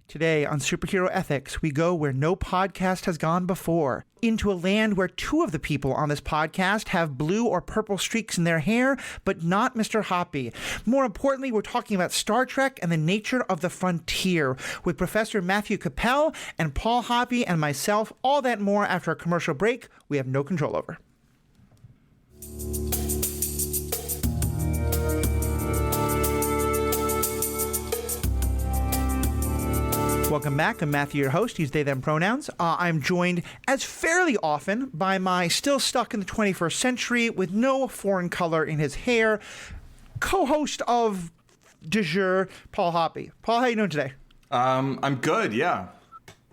Today on Superhero Ethics, we go where no podcast has gone before, into a land where two of the people on this podcast have blue or purple streaks in their hair, but not Mr. Hoppy. More importantly, we're talking about Star Trek and the nature of the frontier with Professor Matthew Kapell and Paul Hoppy and myself. All that and more after a commercial break we have no control over. Welcome back. I'm Matthew, your host. Use they, them pronouns. I'm joined, as fairly often, by my still stuck in the 21st century with no foreign color in his hair, co-host of Du Jour, Paul Hoppy. Paul, how you doing today? I'm good, yeah.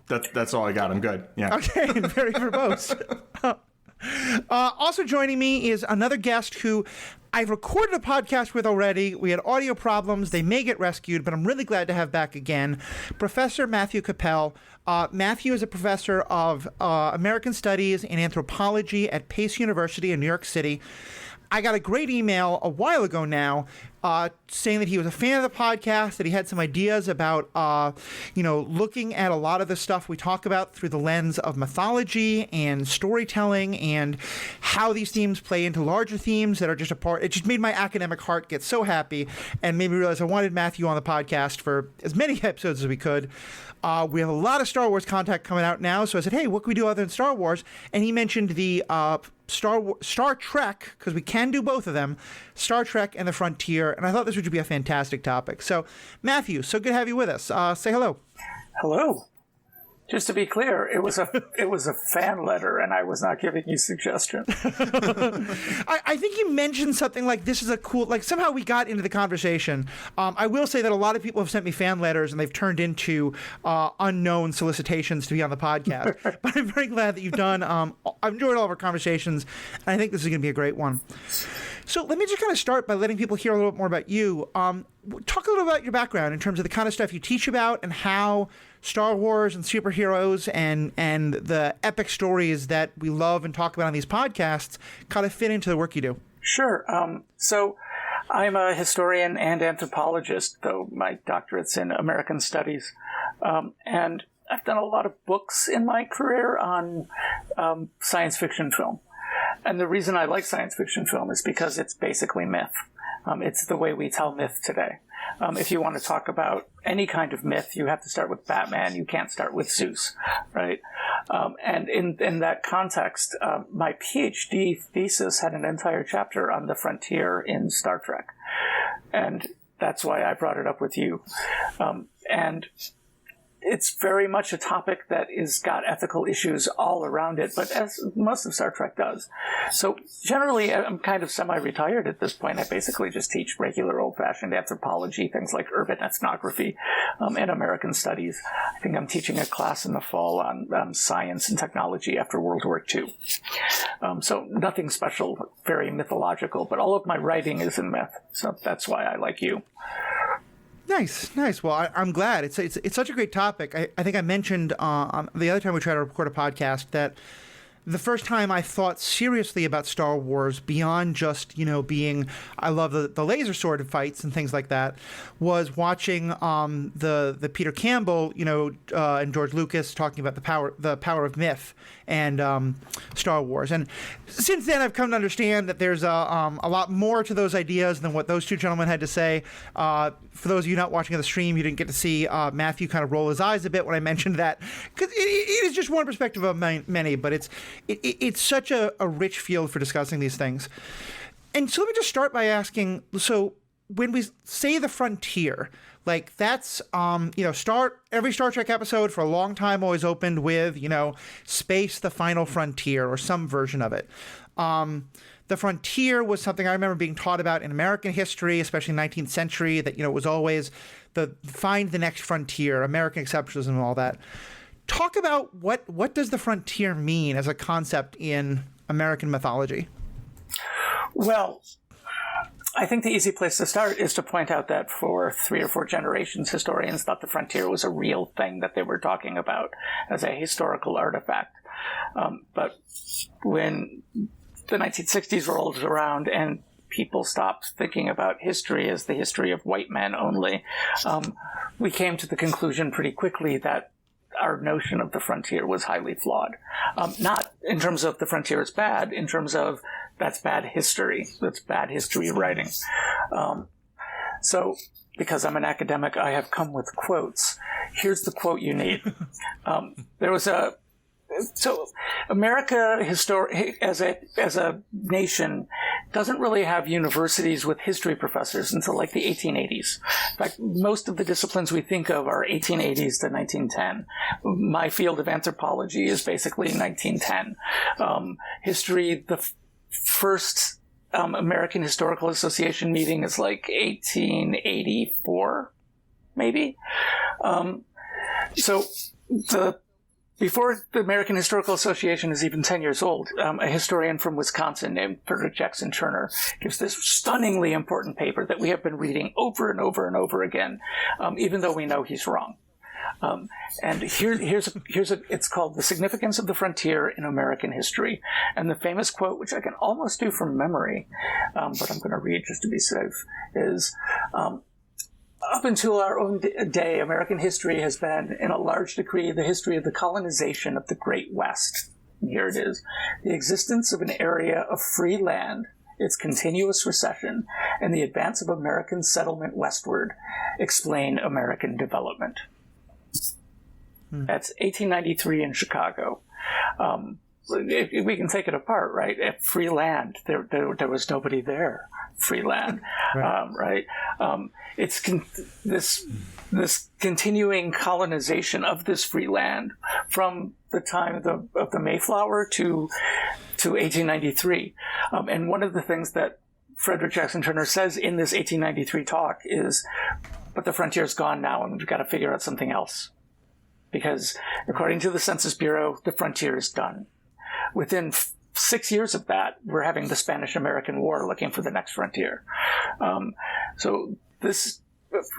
That's all I got. I'm good, yeah. Okay, and very verbose. Also joining me is another guest who I've recorded a podcast with already. We had audio problems. They may get rescued, but I'm really glad to have back again Professor Matthew Kapell. Matthew is a professor of American Studies and Anthropology at Pace University in New York City. I got a great email a while ago now saying that he was a fan of the podcast, that he had some ideas about, looking at a lot of the stuff we talk about through the lens of mythology and storytelling and how these themes play into larger themes that are just a part. It just made my academic heart get so happy and made me realize I wanted Matthew on the podcast for as many episodes as we could. We have a lot of Star Wars content coming out now, so I said, hey, what can we do other than Star Wars? And he mentioned the Star Trek, because we can do both of them, Star Trek and the Frontier, and I thought this would be a fantastic topic. So, Matthew, so good to have you with us. Say hello. Hello. Just to be clear, it was a fan letter, and I was not giving you suggestions. I think you mentioned something like this is a cool, like somehow we got into the conversation. I will say that a lot of people have sent me fan letters, and they've turned into unknown solicitations to be on the podcast. But I'm very glad that you've done. I've enjoyed all of our conversations, and I think this is going to be a great one. So let me just kind of start by letting people hear a little bit more about you. Talk a little about your background in terms of the kind of stuff you teach about and how Star Wars and superheroes and the epic stories that we love and talk about on these podcasts kind of fit into the work you do. Sure. So I'm a historian and anthropologist, though my doctorate's in American Studies. And I've done a lot of books in my career on science fiction film. And the reason I like science fiction film is because it's basically myth. It's the way we tell myth today. If you want to talk about any kind of myth, you have to start with Batman. You can't start with Zeus, right? And in that context, my PhD thesis had an entire chapter on the frontier in Star Trek. And that's why I brought it up with you. And it's very much a topic that is got ethical issues all around it, but as most of Star Trek does. So generally, I'm kind of semi-retired at this point. I basically just teach regular old-fashioned anthropology, things like urban ethnography, and American Studies. I think I'm teaching a class in the fall on science and technology after World War II. So nothing special, very mythological, but all of my writing is in myth. So that's why I like you. Nice. Well, I'm glad. It's such a great topic. I think I mentioned the other time we tried to record a podcast that the first time I thought seriously about Star Wars beyond just, being, I love the laser sword fights and things like that, was watching the Peter Campbell, and George Lucas talking about the power of myth and Star Wars. And since then, I've come to understand that there's a lot more to those ideas than what those two gentlemen had to say. For those of you not watching on the stream, you didn't get to see Matthew kind of roll his eyes a bit when I mentioned that, because it is just one perspective of many, but it's such a rich field for discussing these things. And so let me just start by asking, so when we say the frontier, like that's, every Star Trek episode for a long time always opened with, space, the final frontier, or some version of it. The frontier was something I remember being taught about in American history, especially 19th century, that, it was always find the next frontier, American exceptionalism and all that. Talk about what does the frontier mean as a concept in American mythology? Well, I think the easy place to start is to point out that for 3 or 4 generations, historians thought the frontier was a real thing that they were talking about as a historical artifact. But when the 1960s rolled around and people stopped thinking about history as the history of white men only, we came to the conclusion pretty quickly that our notion of the frontier was highly flawed. Not in terms of the frontier is bad, in terms of that's bad history. That's bad history writing. So, because I'm an academic, I have come with quotes. Here's the quote you need. So America as a nation doesn't really have universities with history professors until like the 1880s. In fact, most of the disciplines we think of are 1880s to 1910. My field of anthropology is basically 1910. History, the first American Historical Association meeting is like 1884, maybe. Before the American Historical Association is even 10 years old, a historian from Wisconsin named Frederick Jackson Turner gives this stunningly important paper that we have been reading over and over and over again, even though we know he's wrong. And it's called The Significance of the Frontier in American History. And the famous quote, which I can almost do from memory, but I'm going to read just to be safe, is, up until our own day, American history has been, in a large degree, the history of the colonization of the Great West. And here it is. The existence of an area of free land, its continuous recession, and the advance of American settlement westward explain American development. That's 1893 in Chicago. We can take it apart, right? At free land, there was nobody there. Free land, right? It's this continuing colonization of this free land from the time of the Mayflower to 1893. And one of the things that Frederick Jackson Turner says in this 1893 talk is, but the frontier's gone now, and we've got to figure out something else. Because according to the Census Bureau, the frontier is done. Within 6 years of that, we're having the Spanish-American War looking for the next frontier. So this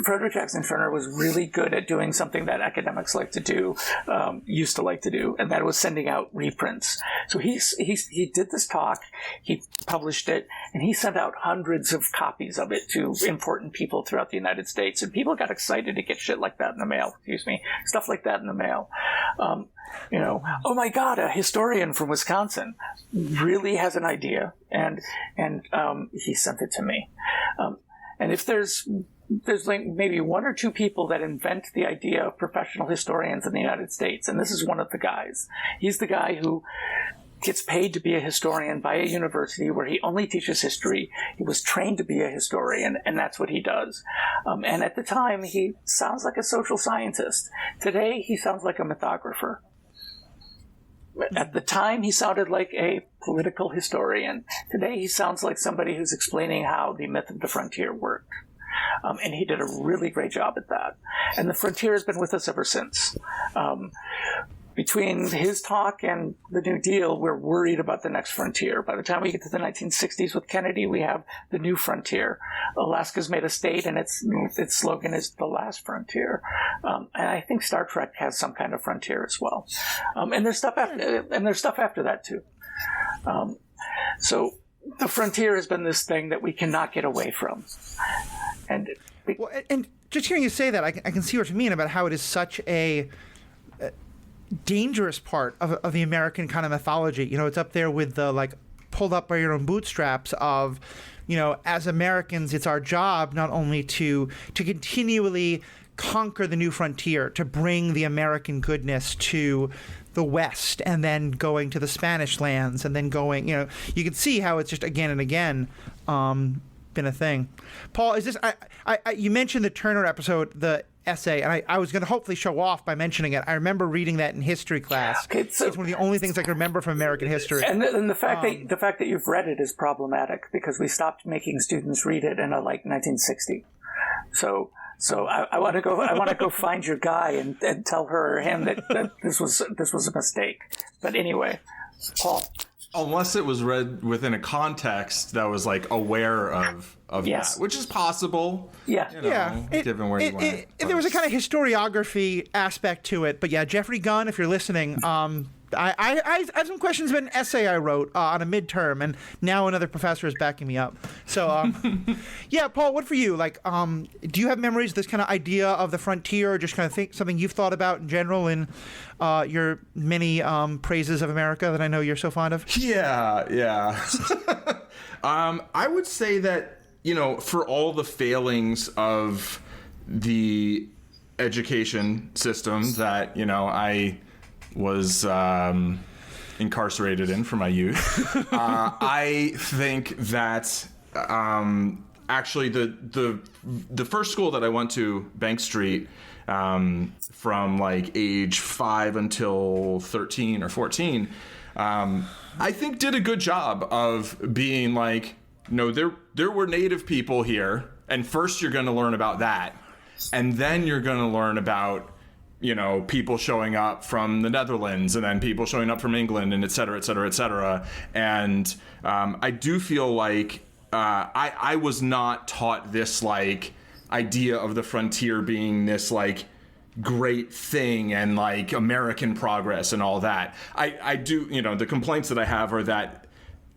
Frederick Jackson Turner was really good at doing something that academics like to do, used to like to do, and that was sending out reprints. So he did this talk, he published it, and he sent out hundreds of copies of it to important people throughout the United States. And people got excited to get shit like that in the mail. Stuff like that in the mail. Oh my God, a historian from Wisconsin really has an idea, and he sent it to me. And if there's like maybe one or two people that invent the idea of professional historians in the United States, and this is one of the guys. He's the guy who gets paid to be a historian by a university where he only teaches history. He was trained to be a historian, and that's what he does. And at the time, he sounds like a social scientist. Today, he sounds like a mythographer. At the time, he sounded like a political historian. Today, he sounds like somebody who's explaining how the myth of the frontier worked. And he did a really great job at that. And the frontier has been with us ever since. Between his talk and the New Deal, we're worried about the next frontier. By the time we get to the 1960s with Kennedy, we have the new frontier. Alaska's made a state, and its slogan is the last frontier. And I think Star Trek has some kind of frontier as well. And there's stuff after that too. So the frontier has been this thing that we cannot get away from. And just hearing you say that, I can see what you mean about how it is such a dangerous part of the American kind of mythology. It's up there with the like pulled up by your own bootstraps of, as Americans, it's our job not only to continually conquer the new frontier, to bring the American goodness to the West, and then going to the Spanish lands, and then going, you can see how it's just again and again been a thing. Paul, is this? You mentioned the Turner episode, the essay, and I was going to hopefully show off by mentioning it. I remember reading that in history class. Okay, so, it's one of the only things I can remember from American history. And the fact that you've read it is problematic because we stopped making students read it in 1960. So I want to go find your guy and tell her or him that this was a mistake. But anyway, Paul. Unless it was read within a context that was like aware of yes. that, which is possible. Yeah, given where you went. There was a kind of historiography aspect to it, but yeah, Jeffrey Gunn, if you're listening, I have some questions about an essay I wrote on a midterm, and now another professor is backing me up. So, yeah, Paul, what for you? Like, do you have memories of this kind of idea of the frontier, or just kind of something you've thought about in general in your many praises of America that I know you're so fond of? Yeah. I would say that, for all the failings of the education system that, I was incarcerated in for my youth, I think that actually the first school that I went to, Bank Street, from like age 5 until 13 or 14, I think did a good job of being like, no, there were native people here, and first you're going to learn about that, and then you're going to learn about, people showing up from the Netherlands, and then people showing up from England, and et cetera, et cetera, et cetera. And I do feel like I was not taught this like idea of the frontier being this like great thing and like American progress and all that. I do, the complaints that I have are that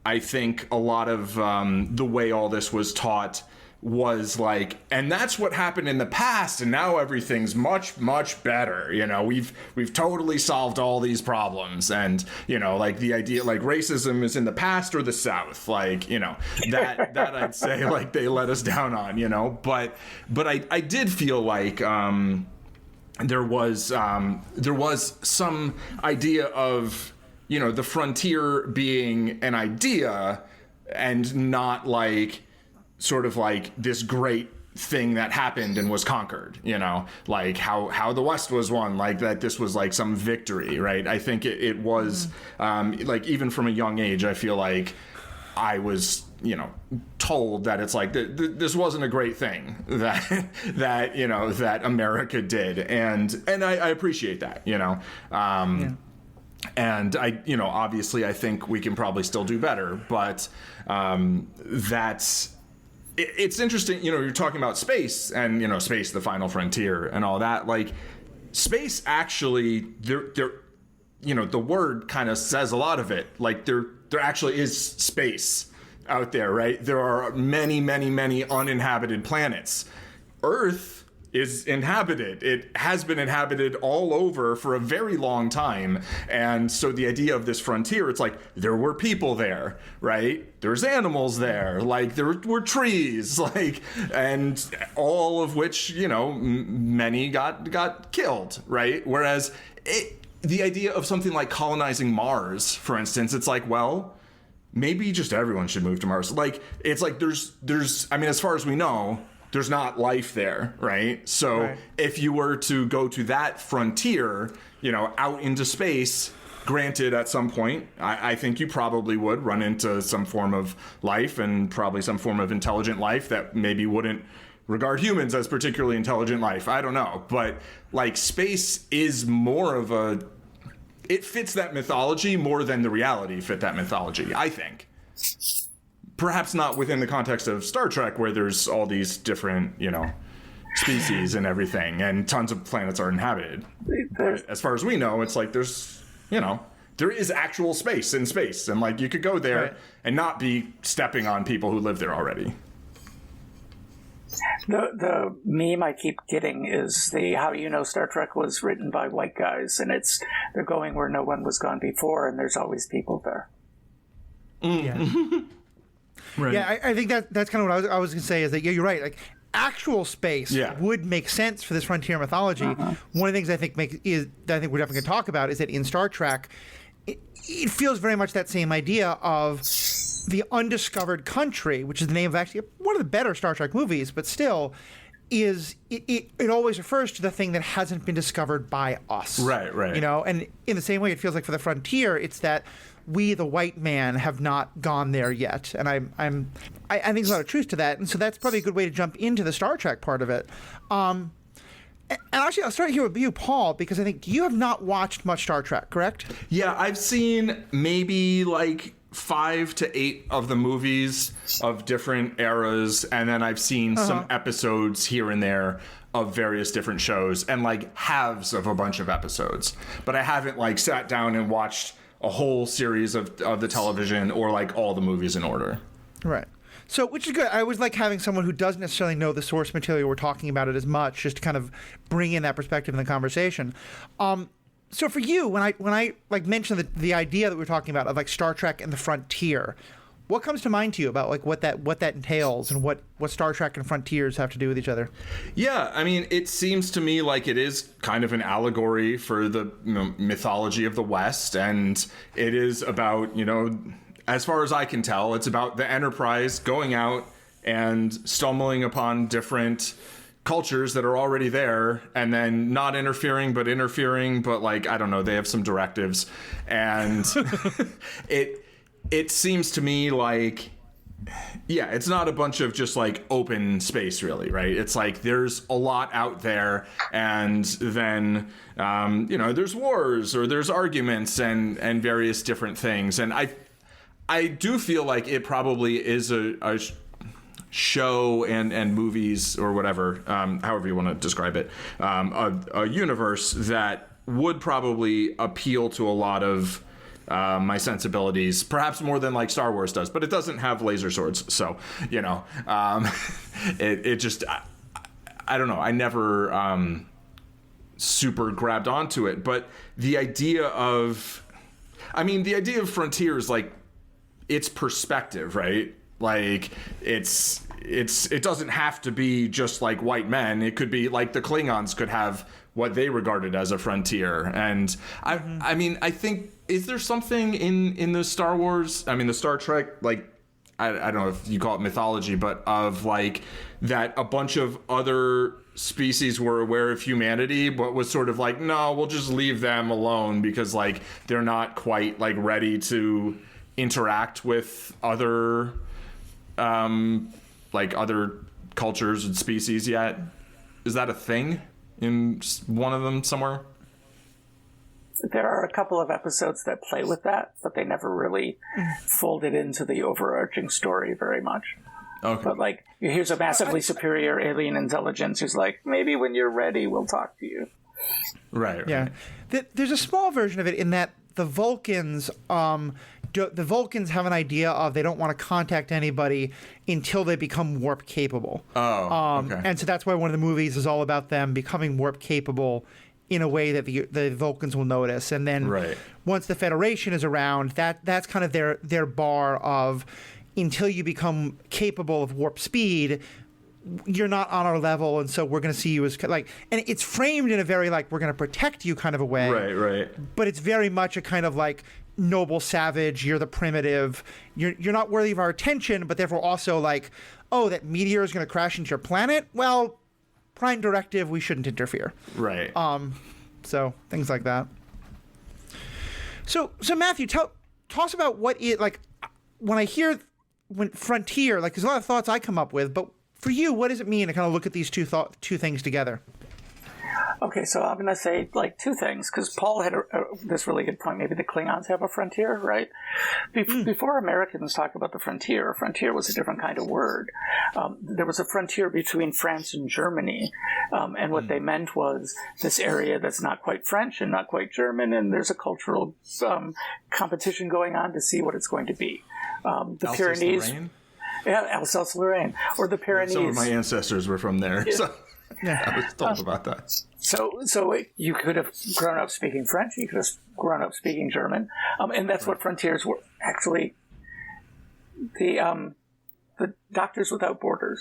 I think a lot of the way all this was taught was like, and that's what happened in the past, and now everything's much, much better. We've totally solved all these problems, and like the idea like racism is in the past or the South, like that I'd say like they let us down on, but I did feel like there was some idea of the frontier being an idea and not like sort of like this great thing that happened and was conquered, like how the West was won, like that this was like some victory, right? I think it was like even from a young age, I feel like I was told that it's like this wasn't a great thing that America did, and I appreciate that, yeah. And I, obviously I think we can probably still do better, but it's interesting, you're talking about space and, space, the final frontier and all that. Like space actually, there, the word kind of says a lot of it. Like there actually is space out there, right? There are many, many, many uninhabited planets. Earth is inhabited. It has been inhabited all over for a very long time. And so the idea of this frontier, it's like there were people there, right? There's animals there, like there were trees, like, and all of which, many got killed, right? Whereas the idea of something like colonizing Mars, for instance, it's like, well, maybe just everyone should move to Mars. Like, it's like there's, I mean, as far as we know, there's not life there, right? So right. If you were to go to that frontier, out into space, granted, at some point, I think you probably would run into some form of life and probably some form of intelligent life that maybe wouldn't regard humans as particularly intelligent life. I don't know. But like space is more of it fits that mythology more than the reality fit that mythology, I think. Perhaps not within the context of Star Trek, where there's all these different, species and everything, and tons of planets are inhabited. But as far as we know, it's like there's, there is actual space in space, and like you could go there right. And not be stepping on people who live there already. The meme I keep getting is how Star Trek was written by white guys, and they're going where no one was gone before, and there's always people there. Yeah. Right. Yeah, I think that's kind of what I was going to say is that, yeah, you're right. Like, actual space would make sense for this frontier mythology. Uh-huh. One of the things I think we're definitely going to talk about is that in Star Trek, it feels very much that same idea of the undiscovered country, which is the name of actually one of the better Star Trek movies, but still it always refers to the thing that hasn't been discovered by us. Right. And in the same way, it feels like for the frontier, it's that we, the white man, have not gone there yet, and I think there's a lot of truth to that, and so that's probably a good way to jump into the Star Trek part of it. And actually, I'll start here with you, Paul, because I think you have not watched much Star Trek, correct? Yeah, I've seen maybe like 5 to 8 of the movies of different eras, and then I've seen some episodes here and there of various different shows, and like halves of a bunch of episodes. But I haven't like sat down and watched a whole series of the television or like all the movies in order. Right. So, which is good. I always like having someone who doesn't necessarily know the source material we're talking about it as much, just to kind of bring in that perspective in the conversation. So for you, when I like mentioned the idea that we were talking about of like Star Trek and the frontier, what comes to mind to you about like what that entails and what Star Trek and frontiers have to do with each other? Yeah, I mean, it seems to me like it is kind of an allegory for the mythology of the West, and it is about, as far as I can tell, it's about the Enterprise going out and stumbling upon different cultures that are already there, and then not interfering, but like, I don't know, they have some directives, and it seems to me like, yeah, it's not a bunch of just like open space, really, right? It's like there's a lot out there, and then there's wars or there's arguments and various different things, and I do feel like it probably is a show and movies or whatever, however you want to describe it, a universe that would probably appeal to a lot of my sensibilities, perhaps more than like Star Wars does, but it doesn't have laser swords, so it just I don't know, I never super grabbed onto it, but the idea of frontiers, like, it's perspective, right? Like, it doesn't have to be just like white men. It could be like the Klingons could have what they regarded as a frontier. And I mean, I think, is there something in the Star Wars, the Star Trek, like, I don't know if you call it mythology, but of like that a bunch of other species were aware of humanity, but was sort of like, no, we'll just leave them alone because like they're not quite like ready to interact with other other cultures and species yet. Is that a thing in one of them somewhere? There are a couple of episodes that play with that, but they never really folded into the overarching story very much. Okay. But like, here's a massively superior alien intelligence who's like, maybe when you're ready, we'll talk to you. Right. Yeah. There's a small version of it in that the Vulcans have an idea of they don't want to contact anybody until they become warp capable. Okay. And so that's why one of the movies is all about them becoming warp capable in a way that the Vulcans will notice. And then once the Federation is around, that's kind of their bar of, until you become capable of warp speed, you're not on our level, and so we're going to see you as like, and it's framed in a very like, we're going to protect you kind of a way. Right. But it's very much a kind of like noble savage, you're the primitive, you're not worthy of our attention, but therefore also like, oh, that meteor is going to crash into your planet? Well, prime directive, we shouldn't interfere. Right. So things like that. So Matthew, tell us about what it like when frontier, like there's a lot of thoughts I come up with, but for you, what does it mean to kind of look at these two things together? Okay, so I'm going to say like two things, because Paul had this really good point. Maybe the Klingons have a frontier, right? Before Americans talk about the frontier, frontier was a different kind of word. There was a frontier between France and Germany, and what they meant was this area that's not quite French and not quite German, and there's a cultural competition going on to see what it's going to be. The Pyrenees. Yeah, Alsace-Lorraine. Or the Pyrenees. Some of my ancestors were from there, yeah. So I was told about that. So you could have grown up speaking French, you could have grown up speaking German, and that's what frontiers were. Actually, the Doctors Without Borders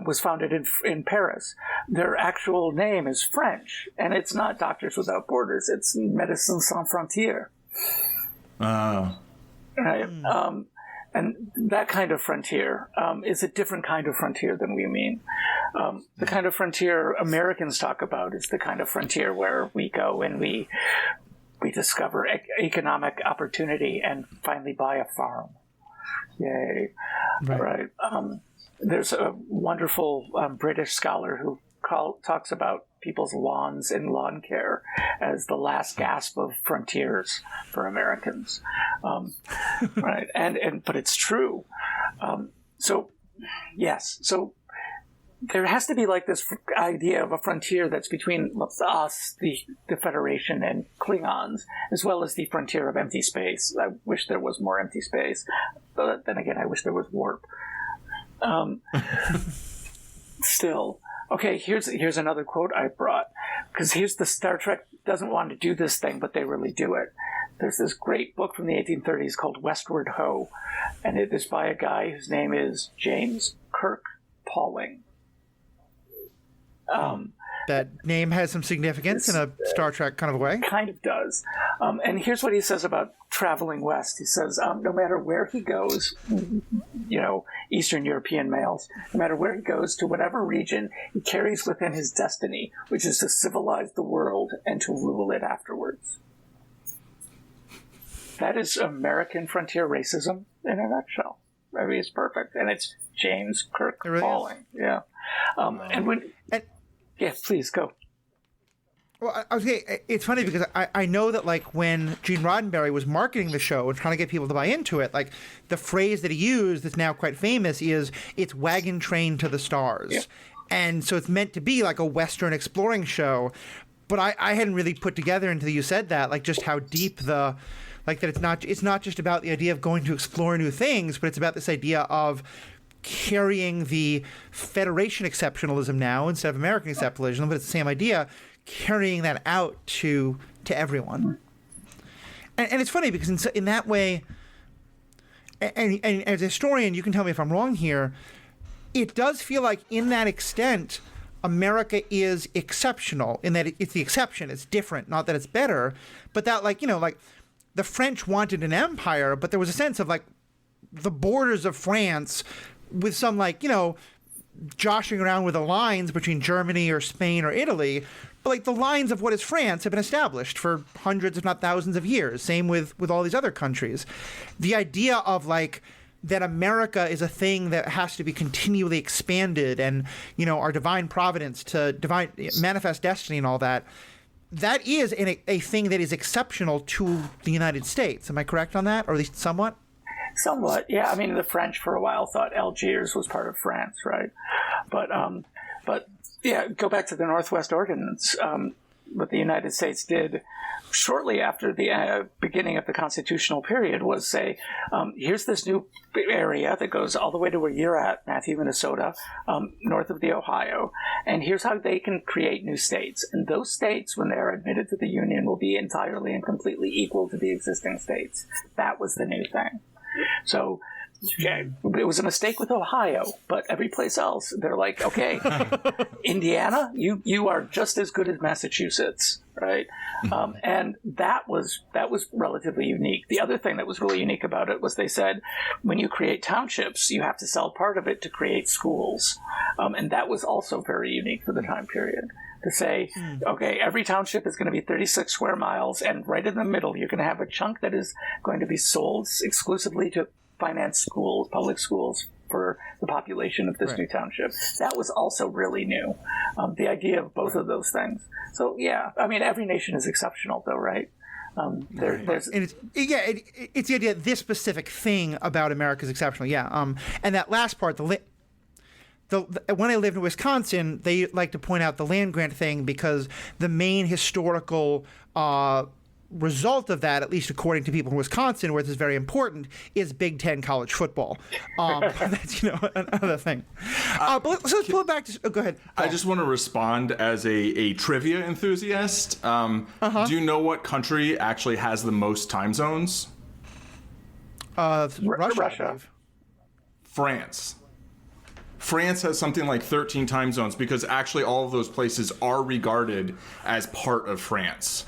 was founded in Paris. Their actual name is French, and it's not Doctors Without Borders, it's Médecins Sans Frontières. Oh. Right. And that kind of frontier is a different kind of frontier than we mean. The kind of frontier Americans talk about is the kind of frontier where we go and we discover economic opportunity and finally buy a farm. Yay. Right. There's a wonderful British scholar who talks about people's lawns and lawn care as the last gasp of frontiers for Americans. Right. But it's true. So there has to be like this idea of a frontier that's between us, the Federation, and Klingons, as well as the frontier of empty space. I wish there was more empty space, but then again, I wish there was warp. Still, okay. Here's another quote I brought, because here's the Star Trek doesn't want to do this thing, but they really do it. There's this great book from the 1830s called Westward Ho, and it is by a guy whose name is James Kirk Pauling. That name has some significance in a Star Trek kind of a way. Kind of does. And here's what he says about traveling west. He says, no matter where he goes, Eastern European males, no matter where he goes, to whatever region, he carries within his destiny, which is to civilize the world and to rule it afterwards. That is American frontier racism in a nutshell. I mean, it's perfect. And it's James Kirk Pauling. Yeah. Yeah, please go. Well, I was saying, it's funny because I know that like when Gene Roddenberry was marketing the show and trying to get people to buy into it, like the phrase that he used that's now quite famous is "it's wagon train to the stars," yeah. And so it's meant to be like a Western exploring show. But I hadn't really put together until you said that, like just how deep that it's not just about the idea of going to explore new things, but it's about this idea of carrying the Federation exceptionalism now instead of American exceptionalism, but it's the same idea, carrying that out to everyone. And it's funny because in that way, and as a historian, you can tell me if I'm wrong here, it does feel like in that extent, America is exceptional in that it's the exception. It's different, not that it's better, but that like the French wanted an empire, but there was a sense of like the borders of France with some joshing around with the lines between Germany or Spain or Italy, but like the lines of what is France have been established for hundreds, if not thousands of years. Same with all these other countries. The idea of like that America is a thing that has to be continually expanded and, our divine providence to manifest destiny and all that, that is a thing that is exceptional to the United States. Am I correct on that? Or at least somewhat? Somewhat, yeah. I mean, the French for a while thought Algiers was part of France, right? But yeah, go back to the Northwest Ordinance. What the United States did shortly after the beginning of the constitutional period was say, here's this new area that goes all the way to where you're at, Matthew, Minnesota, north of the Ohio, and here's how they can create new states. And those states, when they're admitted to the Union, will be entirely and completely equal to the existing states. That was the new thing. So yeah, it was a mistake with Ohio, but every place else, they're like, okay, Indiana, you are just as good as Massachusetts, right? And that was relatively unique. The other thing that was really unique about it was they said, when you create townships, you have to sell part of it to create schools. And that was also very unique for the time period. To say, okay, every township is going to be 36 square miles, and right in the middle, you're going to have a chunk that is going to be sold exclusively to finance schools, public schools, for the population of this new township. That was also really new, the idea of both of those things. So, yeah, I mean, every nation is exceptional, though, right? There's and it's the idea that this specific thing about America is exceptional, yeah. And that last part, when I lived in Wisconsin, they like to point out the land grant thing because the main historical result of that, at least according to people in Wisconsin, where this is very important, is Big Ten college football. That's another thing. But let's pull it back to. Go ahead, Paul. I just want to respond as a trivia enthusiast. Do you know what country actually has the most time zones? Russia. France. France has something like 13 time zones because actually all of those places are regarded as part of France.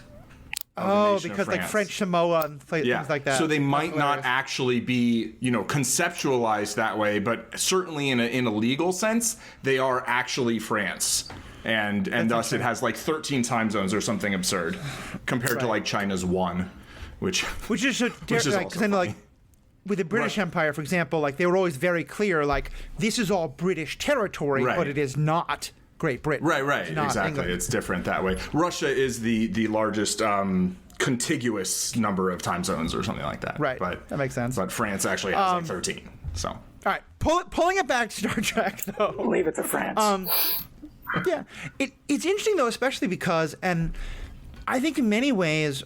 Oh, because like French Samoa and things like that. So they might not actually be, conceptualized that way, but certainly in a legal sense, they are actually France. And thus it has like 13 time zones or something absurd compared to like China's one, which is so because I know like with the British Empire, for example, like they were always very clear, like this is all British territory, but it is not Great Britain. Right, exactly. England. It's different that way. Russia is the largest contiguous number of time zones or something like that. Right, but that makes sense. But France actually has like 13. So. All right, pulling it back to Star Trek, though. Leave it to France. Yeah, it's interesting, though, especially because, and I think in many ways,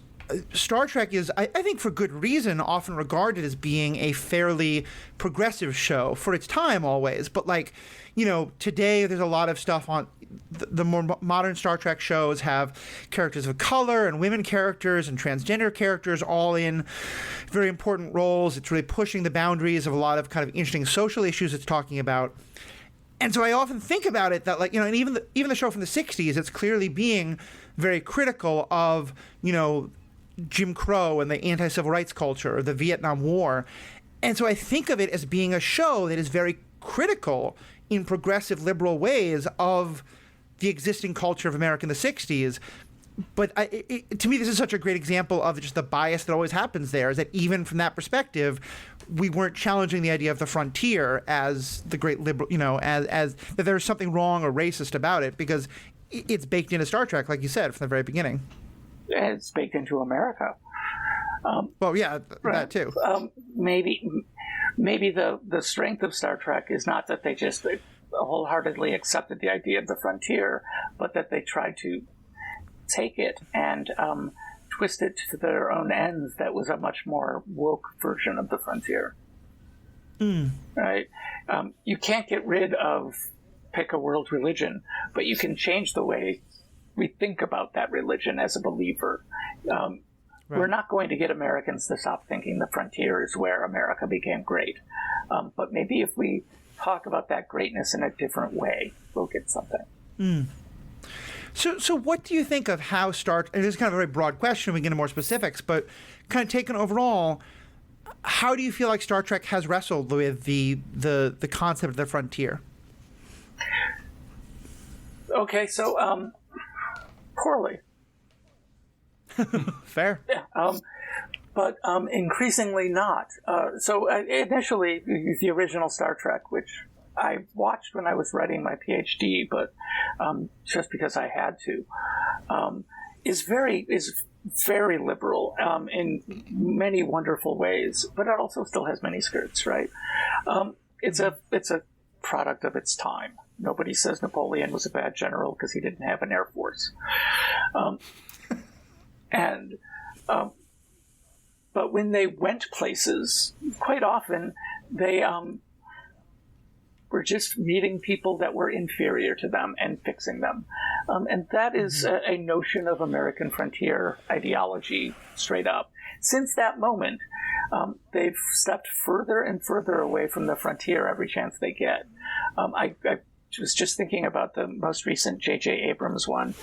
Star Trek is, I think for good reason, often regarded as being a fairly progressive show for its time always. But like, today there's a lot of stuff on the more modern Star Trek shows have characters of color and women characters and transgender characters all in very important roles. It's really pushing the boundaries of a lot of kind of interesting social issues it's talking about. And so I often think about it that, like, and even the show from the 60s, it's clearly being very critical of, Jim Crow and the anti-civil rights culture, or the Vietnam War. And so I think of it as being a show that is very critical in progressive liberal ways of the existing culture of America in the 60s. But to me, this is such a great example of just the bias that always happens there, is that even from that perspective, we weren't challenging the idea of the frontier as the great liberal, as that there's something wrong or racist about it, because it's baked into Star Trek, like you said, from the very beginning. It's baked into America. Well, yeah, that too. Maybe the strength of Star Trek is not that they just wholeheartedly accepted the idea of the frontier, but that they tried to take it and twist it to their own ends. That was a much more woke version of the frontier. Right? You can't get rid of pick a world religion, but you can change the way we think about that religion as a believer. Right. We're not going to get Americans to stop thinking the frontier is where America became great. But maybe if we talk about that greatness in a different way, we'll get something. So what do you think of how and this is kind of a very broad question, we can get into more specifics, but kind of taken overall, how do you feel like Star Trek has wrestled with the concept of the frontier? Okay, so poorly. Fair. Yeah, but increasingly not. So initially, the original Star Trek, which I watched when I was writing my PhD, but just because I had to, is very liberal in many wonderful ways, but it also still has many skirts, right? It's a product of its time. Nobody says Napoleon was a bad general because he didn't have an air force. But when they went places, quite often they were just meeting people that were inferior to them and fixing them. And that is a notion of American frontier ideology straight up. Since that moment, they've stepped further and further away from the frontier every chance they get. I was just thinking about the most recent J.J. Abrams one,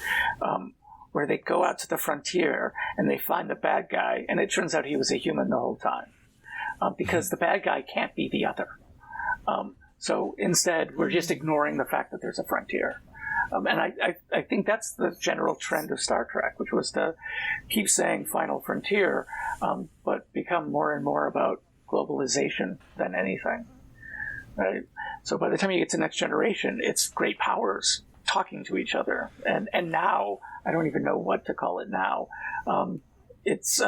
where they go out to the frontier and they find the bad guy, and it turns out he was a human the whole time, because the bad guy can't be the other. So instead, we're just ignoring the fact that there's a frontier. And I think that's the general trend of Star Trek, which was to keep saying final frontier, but become more and more about globalization than anything. Right? So by the time you get to Next Generation, it's great powers talking to each other. And now, I don't even know what to call it now. It's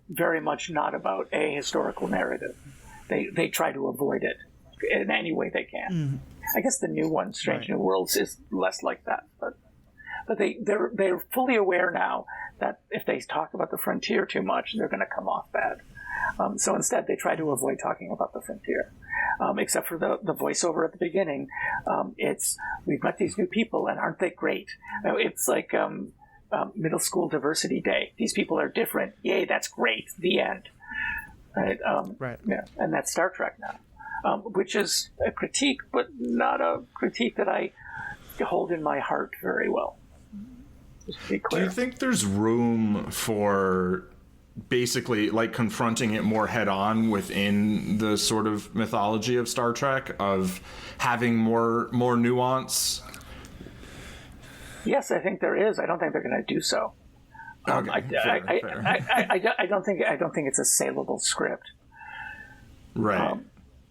very much not about a historical narrative. They try to avoid it in any way they can. I guess the new one, Strange New Worlds, is less like that. But they're fully aware now that if they talk about the frontier too much, they're going to come off bad. So instead, they try to avoid talking about the frontier. Except for the voiceover at the beginning. It's, we've met these new people, and aren't they great? It's like middle school diversity day. These people are different. Yay, that's great. The end. Right? Right. Yeah, and that's Star Trek now, which is a critique, but not a critique that I hold in my heart very well. Just to be clear. Do you think there's room for basically like confronting it more head on within the sort of mythology of Star Trek, of having more nuance? Yes, I think there is. I don't think they're going to do so. Okay, fair. I don't think it's a saleable script. Right.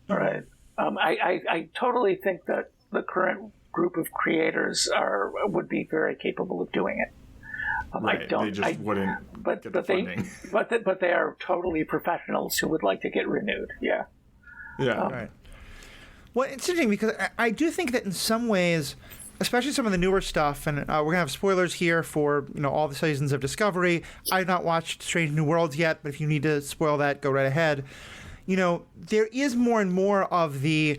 Right. I totally think that the current group of creators would be very capable of doing it. Right. They just wouldn't get the funding. But they are totally professionals who would like to get renewed. Yeah. Yeah. Right. Well, it's interesting because I do think that in some ways, especially some of the newer stuff, and we're gonna have spoilers here for all the seasons of Discovery. I've not watched Strange New Worlds yet, but if you need to spoil that, go right ahead. There is more and more of the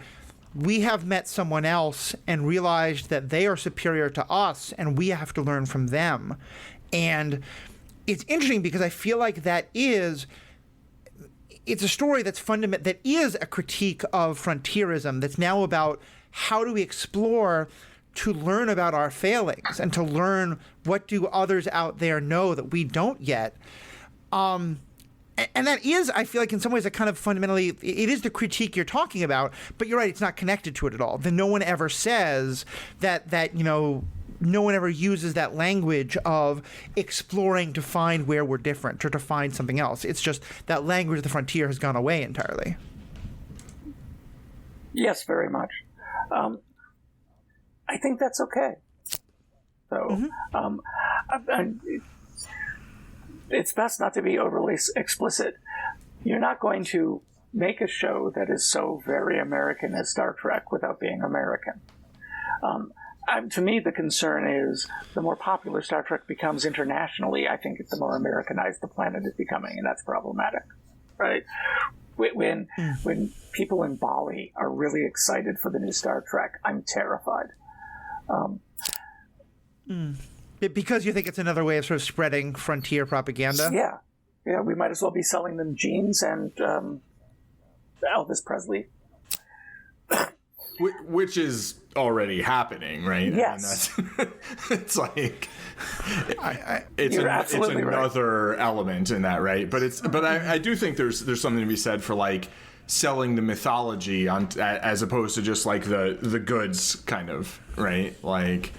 we have met someone else and realized that they are superior to us, and we have to learn from them. And it's interesting because I feel like it's a story that's that is a critique of frontierism. That's now about how do we explore to learn about our failings and to learn what do others out there know that we don't yet. And that is, I feel like, in some ways, a kind of fundamentally, it is the critique you're talking about, but you're right, it's not connected to it at all. Then no one ever says that no one ever uses that language of exploring to find where we're different or to find something else. It's just that language of the frontier has gone away entirely. Yes, very much. I think that's okay. So, it's best not to be overly explicit. You're not going to make a show that is so very American as Star Trek without being American. To me, the concern is the more popular Star Trek becomes internationally, I think the more Americanized the planet is becoming, and that's problematic, right? When people in Bali are really excited for the new Star Trek, I'm terrified. Because you think it's another way of sort of spreading frontier propaganda? Yeah, we might as well be selling them jeans and Elvis Presley. Which is already happening, right? Yes. I mean, it's like it's absolutely another right. element in that, right? But I do think there's something to be said for like selling the mythology as opposed to just like the goods kind of, right? Like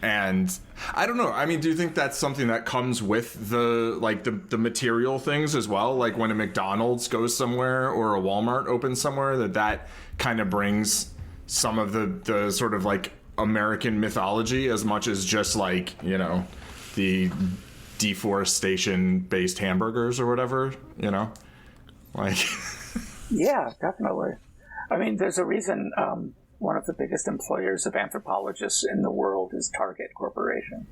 and I don't know. I mean, do you think that's something that comes with the material things as well? Like when a McDonald's goes somewhere or a Walmart opens somewhere, that kind of brings some of the sort of like American mythology as much as just like, the deforestation-based hamburgers or whatever, like. Yeah, definitely. I mean, there's a reason one of the biggest employers of anthropologists in the world is Target Corporation.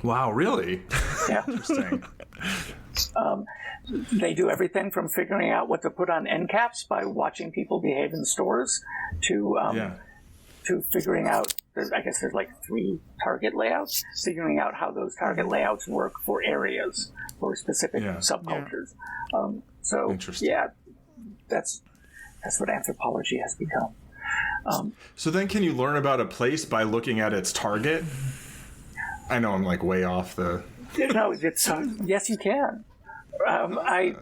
Wow, really? Yeah. Interesting. They do everything from figuring out what to put on end caps by watching people behave in stores to figuring out, I guess there's like 3 Target layouts, figuring out how those Target layouts work for areas, for specific subcultures. So, interesting. Yeah, that's what anthropology has become. So then can you learn about a place by looking at its target? I know I'm like way off the... No, it's yes, you can. I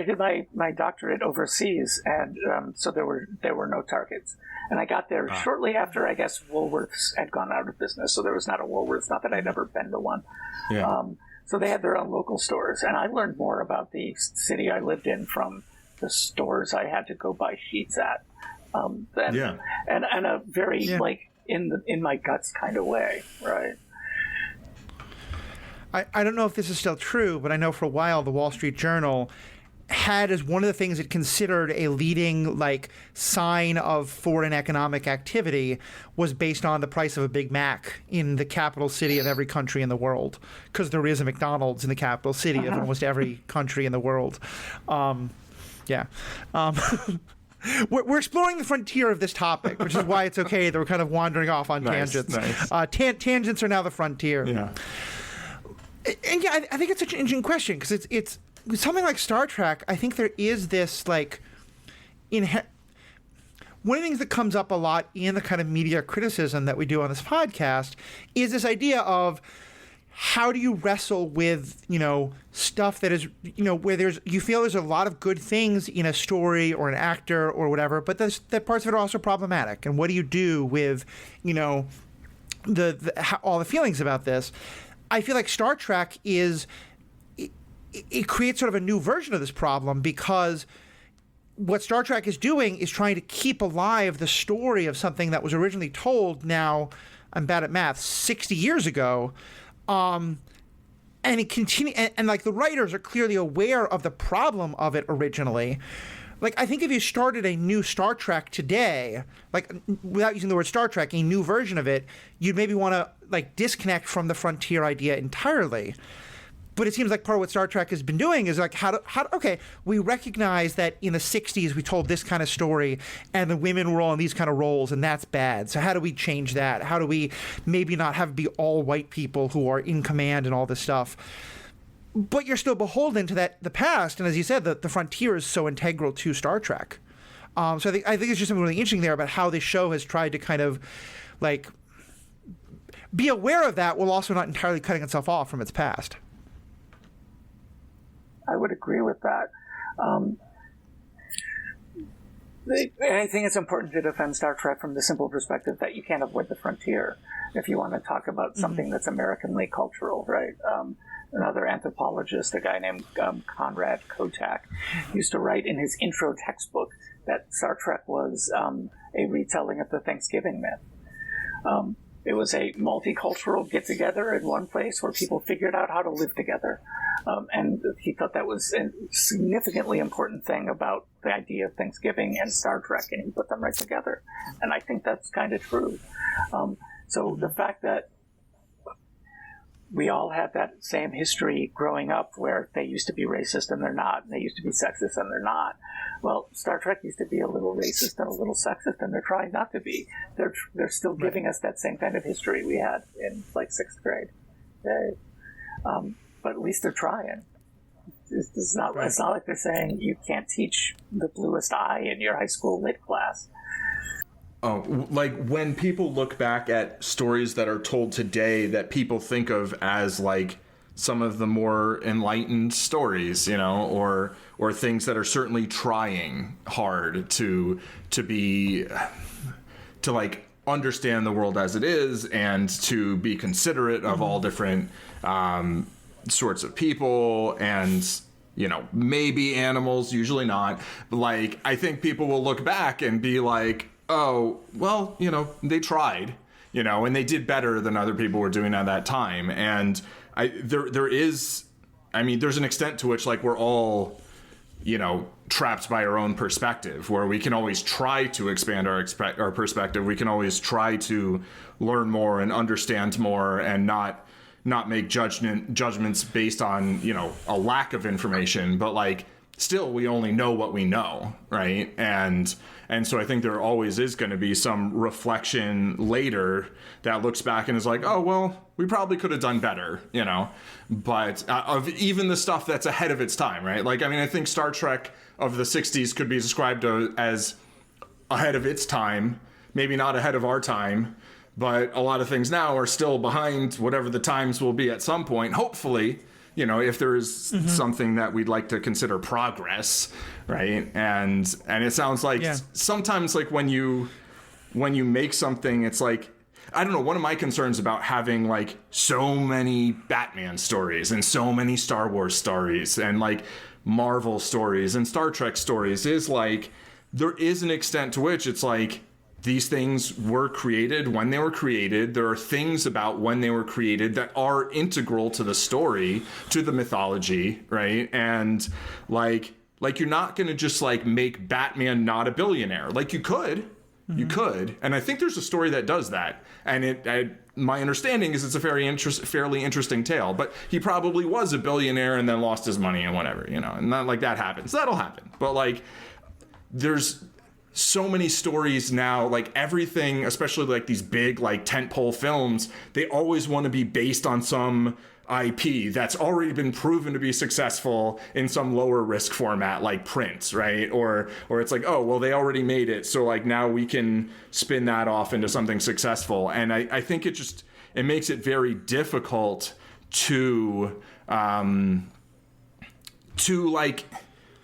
did my doctorate overseas, and so there were no Targets. And I got there shortly after, I guess, Woolworths had gone out of business, so there was not a Woolworths. Not that I'd ever been to one. Yeah. So they had their own local stores, and I learned more about the city I lived in from the stores I had to go buy sheets at. And a very like in my guts kind of way, right? I don't know if this is still true, but I know for a while the Wall Street Journal had as one of the things it considered a leading like sign of foreign economic activity was based on the price of a Big Mac in the capital city of every country in the world, because there is a McDonald's in the capital city of almost every country in the world. We're exploring the frontier of this topic, which is why it's okay that we're kind of wandering off on tangents. Nice. Tangents are now the frontier. Yeah. And I think it's such an interesting question because it's something like Star Trek. I think there is this like one of the things that comes up a lot in the kind of media criticism that we do on this podcast is this idea of how do you wrestle with, stuff that is, where you feel there's a lot of good things in a story or an actor or whatever, but that parts of it are also problematic. And what do you do with, all the feelings about this? I feel like Star Trek it creates sort of a new version of this problem because what Star Trek is doing is trying to keep alive the story of something that was originally told, now, I'm bad at math, 60 years ago. And it continue, and like the writers are clearly aware of the problem of it originally. Like, I think if you started a new Star Trek today, like without using the word Star Trek, a new version of it, you'd maybe want to like disconnect from the frontier idea entirely. But it seems like part of what Star Trek has been doing is like, okay, we recognize that in the 60s we told this kind of story and the women were all in these kind of roles and that's bad. So how do we change that? How do we maybe not have it be all white people who are in command and all this stuff? But you're still beholden to the past. And as you said, the frontier is so integral to Star Trek. So I think it's just something really interesting there about how this show has tried to kind of like be aware of that while also not entirely cutting itself off from its past. I would agree with that. I think it's important to defend Star Trek from the simple perspective that you can't avoid the frontier if you want to talk about something that's Americanly cultural, right? Another anthropologist, a guy named Conrad Kotak, used to write in his intro textbook that Star Trek was a retelling of the Thanksgiving myth. It was a multicultural get-together in one place where people figured out how to live together. And he thought that was a significantly important thing about the idea of Thanksgiving and Star Trek, and he put them right together. And I think that's kind of true. So the fact that we all had that same history growing up where they used to be racist and they're not, and they used to be sexist and they're not. Well, Star Trek used to be a little racist and a little sexist, and they're trying not to be. They're still giving us that same kind of history we had in like 6th grade. But at least they're trying. It's not like they're saying you can't teach the bluest eye in your high school lit class. Oh, like when people look back at stories that are told today that people think of as like some of the more enlightened stories, or things that are certainly trying hard to like understand the world as it is and to be considerate of all different sorts of people and maybe animals, usually not. Like, I think people will look back and be like, oh, well, they tried, and they did better than other people were doing at that time. And there's an extent to which like we're all, trapped by our own perspective, where we can always try to expand our perspective. We can always try to learn more and understand more and not make judgments based on, a lack of information, but like still we only know what we know, right? And so I think there always is going to be some reflection later that looks back and is like, oh, well, we probably could have done better, but of even the stuff that's ahead of its time, right? Like, I think Star Trek of the 60s could be described as ahead of its time, maybe not ahead of our time, but a lot of things now are still behind whatever the times will be at some point, hopefully, if there is something that we'd like to consider progress, right? And it sounds like sometimes like when you make something, it's like, I don't know, one of my concerns about having like so many Batman stories and so many Star Wars stories and like Marvel stories and Star Trek stories is like, there is an extent to which it's like, these things were created when they were created. There are things about when they were created that are integral to the story, to the mythology, right? And like you're not going to just like make Batman not a billionaire. Like you could, and I think there's a story that does that. And my understanding is it's a fairly interesting tale. But he probably was a billionaire and then lost his money and whatever, and not like that happens. That'll happen. But like there's so many stories now, like everything, especially like these big like tentpole films, they always want to be based on some IP that's already been proven to be successful in some lower risk format like print, right? Or it's like, oh, well, they already made it, so like now we can spin that off into something successful. And I think it makes it very difficult to like,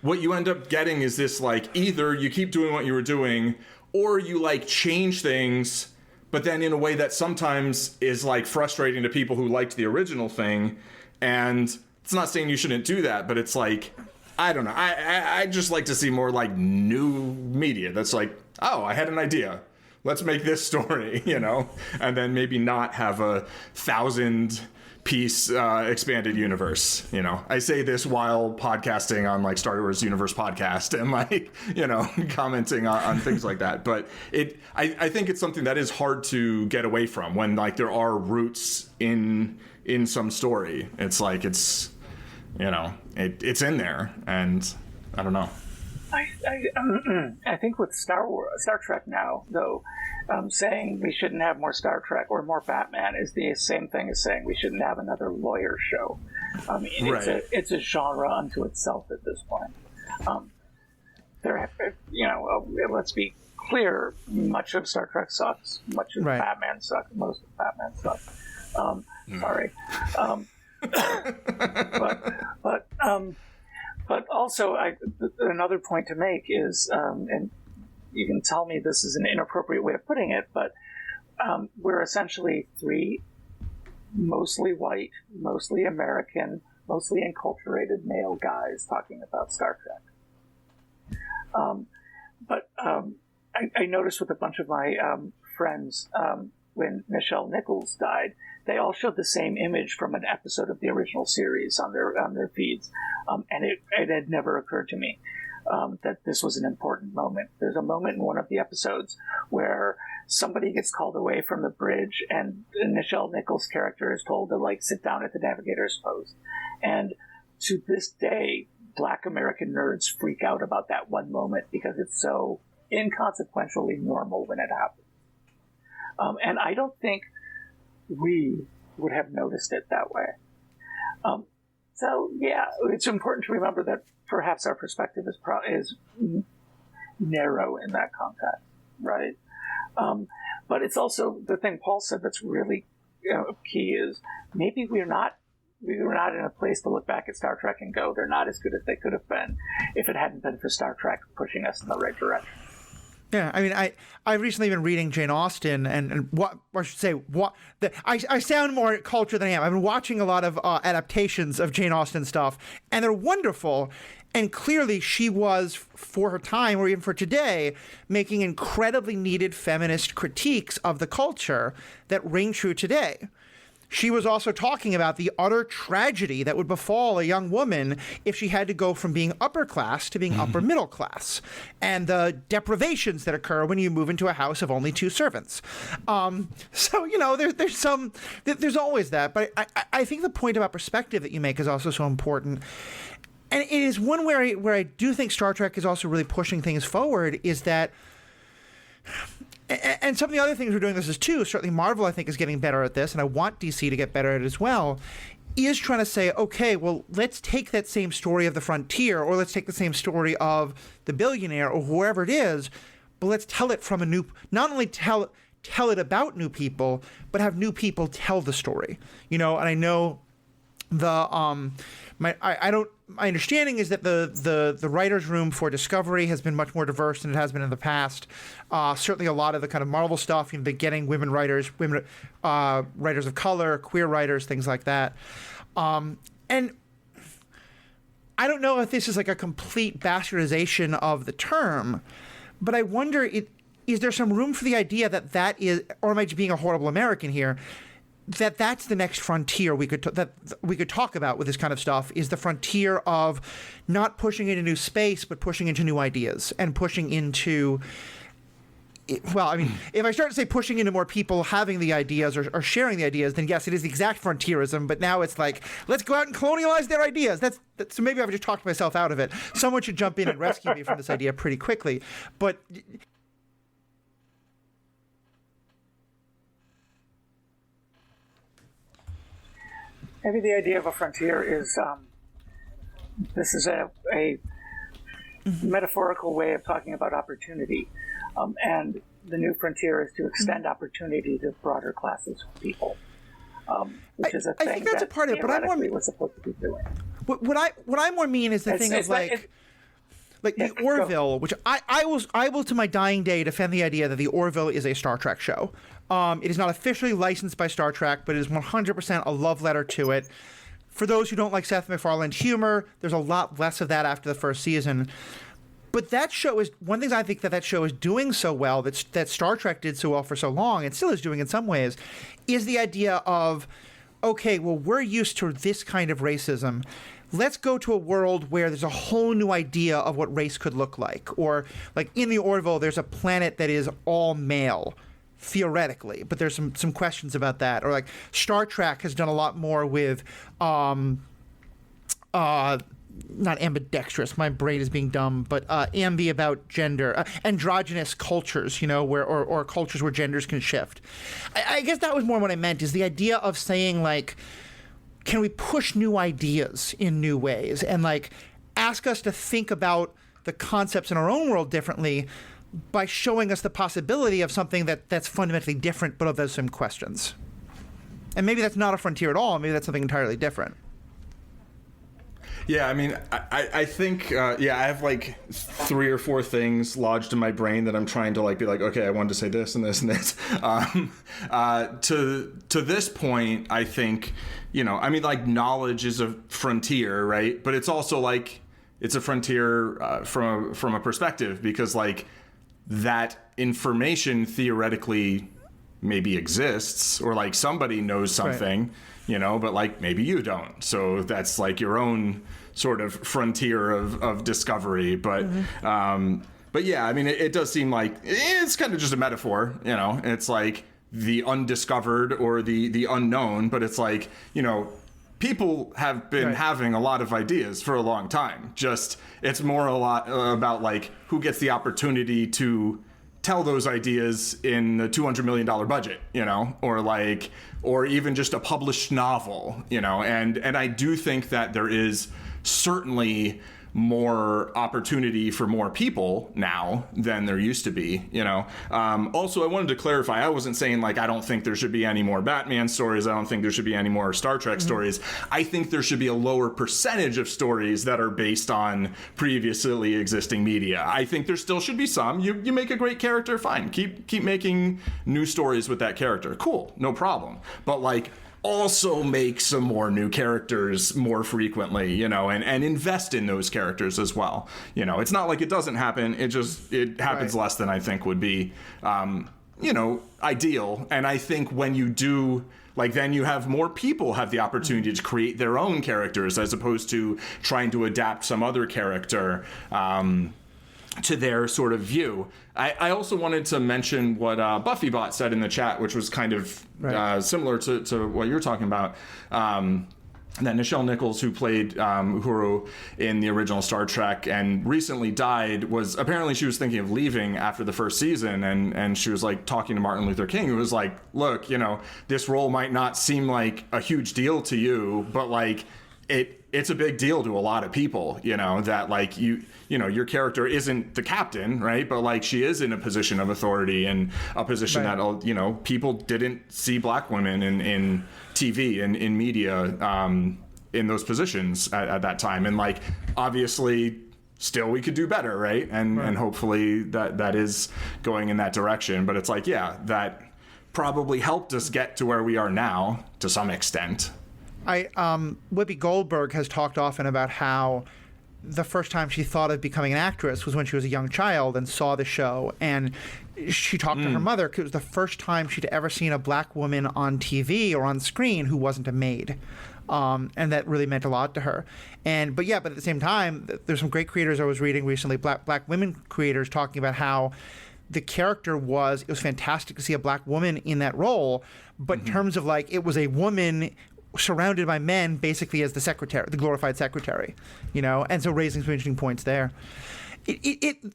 what you end up getting is this like, either you keep doing what you were doing or you like change things, but then in a way that sometimes is like frustrating to people who liked the original thing. And it's not saying you shouldn't do that, but it's like, I don't know. I just like to see more like new media that's like, oh, I had an idea. Let's make this story, you know, and then maybe not have a 1,000-piece expanded universe. You know, I say this while podcasting on like Star Wars Universe podcast and like, you know, commenting on things like that. But I think it's something that is hard to get away from when like there are roots in some story. It's like it's, you know, it's in there, and I don't know. I think with Star Trek now, though, saying we shouldn't have more Star Trek or more Batman is the same thing as saying we shouldn't have another lawyer show. I mean, right. it's a genre unto itself at this point. Let's be clear: much of Star Trek sucks. Much of Batman sucks. Most of Batman sucks. Sorry. But also, another point to make is, and you can tell me this is an inappropriate way of putting it, but we're essentially three mostly white, mostly American, mostly enculturated male guys talking about Star Trek. I noticed with a bunch of my friends, when Nichelle Nichols died, they all showed the same image from an episode of the original series on their feeds, and it had never occurred to me that this was an important moment. There's a moment in one of the episodes where somebody gets called away from the bridge, and Nichelle Nichols' character is told to like sit down at the navigator's post. And to this day, Black American nerds freak out about that one moment because it's so inconsequentially normal when it happens. And I don't think we would have noticed it that way. So yeah, it's important to remember that perhaps our perspective is narrow in that context, right? But it's also the thing Paul said that's really key is maybe we were not in a place to look back at Star Trek and go, they're not as good as they could have been if it hadn't been for Star Trek pushing us in the right direction. Yeah, I mean, I've recently been reading Jane Austen, and what, or I should say, I sound more cultured than I am. I've been watching a lot of adaptations of Jane Austen stuff, and they're wonderful. And clearly, she was, for her time, or even for today, making incredibly needed feminist critiques of the culture that ring true today. She was also talking about the utter tragedy that would befall a young woman if she had to go from being upper class to being upper middle class, and the deprivations that occur when you move into a house of only 2 servants. So, you know, there's always that. But I think the point about perspective that you make is also so important. And it is one where I do think Star Trek is also really pushing things forward, is that, and some of the other things we're doing this is too, certainly Marvel I think is getting better at this, and I want DC to get better at it as well, is trying to say, okay, well, let's take that same story of the frontier, or let's take the same story of the billionaire, or whoever it is, but let's tell it from a new, not only tell it about new people, but have new people tell the story. You know, and I know my understanding is that the writers' room for Discovery has been much more diverse than it has been in the past. Certainly, a lot of the kind of Marvel stuff, you've been getting women writers of color, queer writers, things like that. And I don't know if this is like a complete bastardization of the term, but I wonder, is there some room for the idea that is, or am I just being a horrible American here? That's the next frontier we could talk about with this kind of stuff, is the frontier of not pushing into new space, but pushing into new ideas and pushing into, well, I mean, if I start to say pushing into more people having the ideas or sharing the ideas, then yes, it is the exact frontierism, but now it's like, let's go out and colonialize their ideas. So maybe I've just talked myself out of it. Someone should jump in and rescue me from this idea pretty quickly. But maybe the idea of a frontier is this is a metaphorical way of talking about opportunity, and the new frontier is to extend opportunity to broader classes of people, which is a thing I think that's that a part of it, but I want, we're supposed to be doing. What I more mean is the thing of like the Orville, which I will to my dying day defend the idea that the Orville is a Star Trek show. It is not officially licensed by Star Trek, but it is 100% a love letter to it. For those who don't like Seth MacFarlane humor, there's a lot less of that after the first season. But that show is one of the things I think that show is doing so well, that Star Trek did so well for so long, and still is doing in some ways, is the idea of, okay, well, we're used to this kind of racism. Let's go to a world where there's a whole new idea of what race could look like. Or, like, in the Orville, there's a planet that is all male, theoretically, but there's some questions about that. Or, like, Star Trek has done a lot more with not ambidextrous, my brain is being dumb, but ambi about gender, androgynous cultures, where or cultures where genders can shift. I guess that was more what I meant, is the idea of saying, like, can we push new ideas in new ways and, like, ask us to think about the concepts in our own world differently by showing us the possibility of something that's fundamentally different but of those same questions. And maybe that's not a frontier at all. Maybe that's something entirely different. Yeah, I mean, I think, I have like 3 or 4 things lodged in my brain that I'm trying to like be like, okay, I wanted to say this and this and this. To this point, I think, I mean, like, knowledge is a frontier, right? But it's also like, it's a frontier from a perspective, because like that information theoretically maybe exists, or like somebody knows something. Right. But like maybe you don't. So that's like your own sort of frontier of discovery. But but yeah, I mean, it does seem like it's kind of just a metaphor. It's like the undiscovered or the unknown. But it's like, people have been having a lot of ideas for a long time. Just it's more a lot about like who gets the opportunity to tell those ideas in the $200 million budget, or even just a published novel, and I do think that there is certainly more opportunity for more people now than there used to be, Also, I wanted to clarify, I wasn't saying like I don't think there should be any more Batman stories, I don't think there should be any more Star Trek stories. I think there should be a lower percentage of stories that are based on previously existing media. I think there still should be some. You make a great character, fine. Keep making new stories with that character. Cool, no problem. But like, also make some more new characters more frequently, and invest in those characters as well. It's not like it doesn't happen. It happens less than I think would be, ideal. And I think when you do, like, then you have more people have the opportunity to create their own characters as opposed to trying to adapt some other character, to their sort of view. I also wanted to mention what BuffyBot said in the chat, which was kind of similar to what you're talking about. That Nichelle Nichols, who played Uhuru in the original Star Trek and recently died, was apparently she was thinking of leaving after the first season, and she was like talking to Martin Luther King, who was like, look, this role might not seem like a huge deal to you, but like it's a big deal to a lot of people, that like your character isn't the captain, right? But like she is in a position of authority and a position that, people didn't see black women in TV and in media in those positions at that time. And like, obviously, still we could do better, right? And hopefully that is going in that direction. But it's like, yeah, that probably helped us get to where we are now to some extent. Whoopi Goldberg has talked often about how the first time she thought of becoming an actress was when she was a young child and saw the show. And she talked to her mother because it was the first time she'd ever seen a black woman on TV or on screen who wasn't a maid. And that really meant a lot to her. But at the same time, there's some great creators I was reading recently, black women creators, talking about how the character it was fantastic to see a black woman in that role. But in terms of like, it was a woman surrounded by men basically as the secretary, the glorified secretary, and so raising some interesting points there.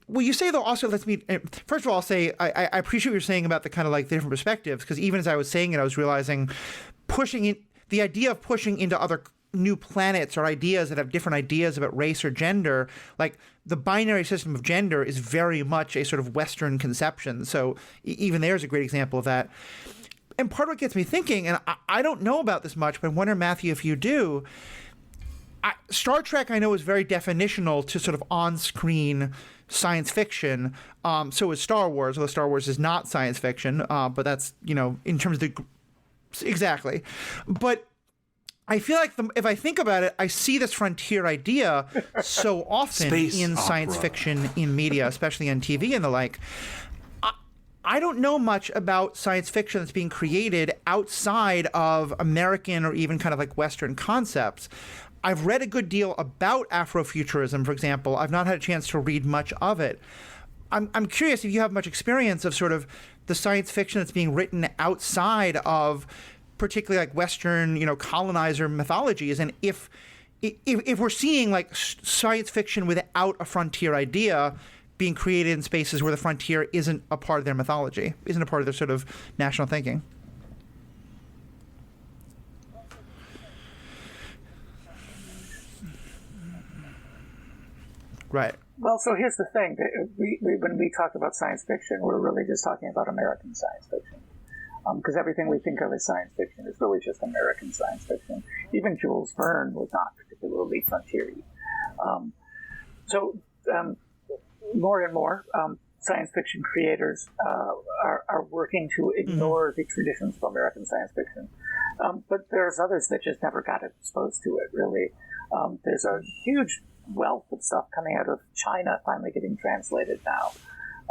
What you say though also lets me, first of all, I'll say I appreciate what you're saying about the kind of like the different perspectives, because even as I was saying it, I was realizing the idea of pushing into other new planets or ideas that have different ideas about race or gender, like the binary system of gender is very much a sort of Western conception. So even there's a great example of that. And part of what gets me thinking, and I don't know about this much, but I wonder, Matthew, if you do, Star Trek I know is very definitional to sort of on-screen science fiction. So is Star Wars, although Star Wars is not science fiction, but that's, in terms of the... Exactly. But I feel like if I think about it, I see this frontier idea so often Space in science opera. fiction, in media, especially on TV and the like. I don't know much about science fiction that's being created outside of American or even kind of like Western concepts. I've read a good deal about Afrofuturism, for example. I've not had a chance to read much of it. I'm curious if you have much experience of sort of the science fiction that's being written outside of particularly like Western, colonizer mythologies, and if we're seeing like science fiction without a frontier idea being created in spaces where the frontier isn't a part of their mythology, isn't a part of their sort of national thinking. Right. Well, so here's the thing. When we talk about science fiction, we're really just talking about American science fiction. Because everything we think of as science fiction is really just American science fiction. Even Jules Verne was not particularly frontier-y. More and more science fiction creators are working to ignore the traditions of American science fiction. But there's others that just never got exposed to it, really. There's a huge wealth of stuff coming out of China finally getting translated now.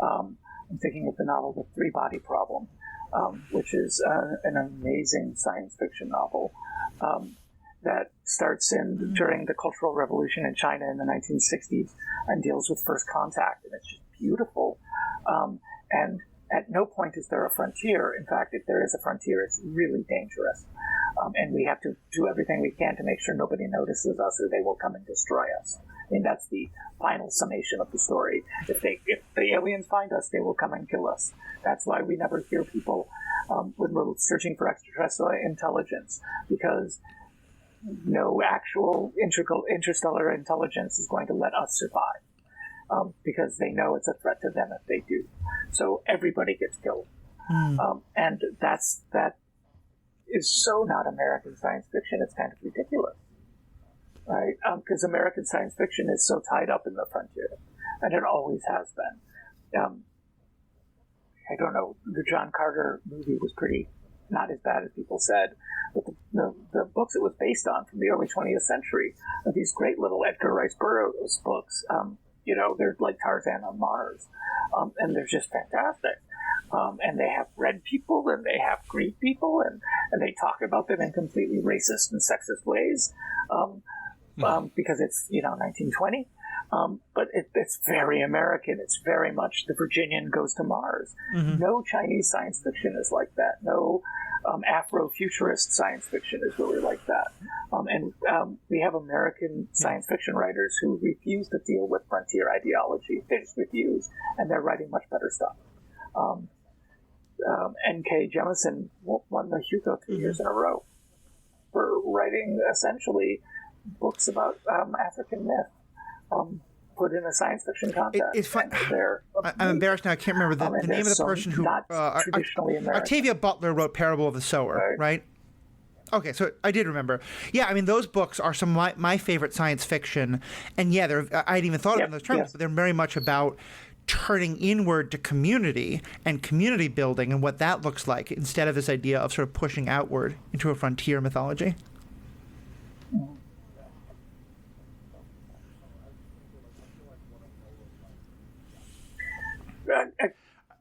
I'm thinking of the novel The Three-Body Problem, which is an amazing science fiction novel that starts during the Cultural Revolution in China in the 1960s and deals with first contact, and it's just beautiful. And at no point is there a frontier. In fact, if there is a frontier, it's really dangerous. And we have to do everything we can to make sure nobody notices us or they will come and destroy us. I mean, that's the final summation of the story. If the aliens find us, they will come and kill us. That's why we never hear people when we're searching for extraterrestrial intelligence, because no actual interstellar intelligence is going to let us survive, because they know it's a threat to them if they do. So everybody gets killed. And that is so not American science fiction, it's kind of ridiculous. Right? Because American science fiction is so tied up in the frontier, and it always has been. I don't know, the John Carter movie was not as bad as people said, but the books it was based on from the early 20th century are these great little Edgar Rice Burroughs books. They're like Tarzan on Mars, and they're just fantastic. And they have red people and they have green people, and they talk about them in completely racist and sexist ways. Because it's 1920, but it's very American. It's very much the Virginian goes to Mars. No Chinese science fiction is like that. No Afrofuturist science fiction is really like that. And we have American science fiction writers who refuse to deal with frontier ideology. They just refuse, and they're writing much better stuff. N.K. Jemisin won the Hugo 2 years in a row for writing essentially books about African myth put in a science fiction context. It's fun. I'm embarrassed now. I can't remember the name of the person who. Traditionally American. Octavia Butler wrote Parable of the Sower, right? Okay, so I did remember. Yeah, I mean, those books are some of my favorite science fiction. And yeah, I hadn't even thought of them in those terms, but they're very much about turning inward to community and community building and what that looks like, instead of this idea of sort of pushing outward into a frontier mythology.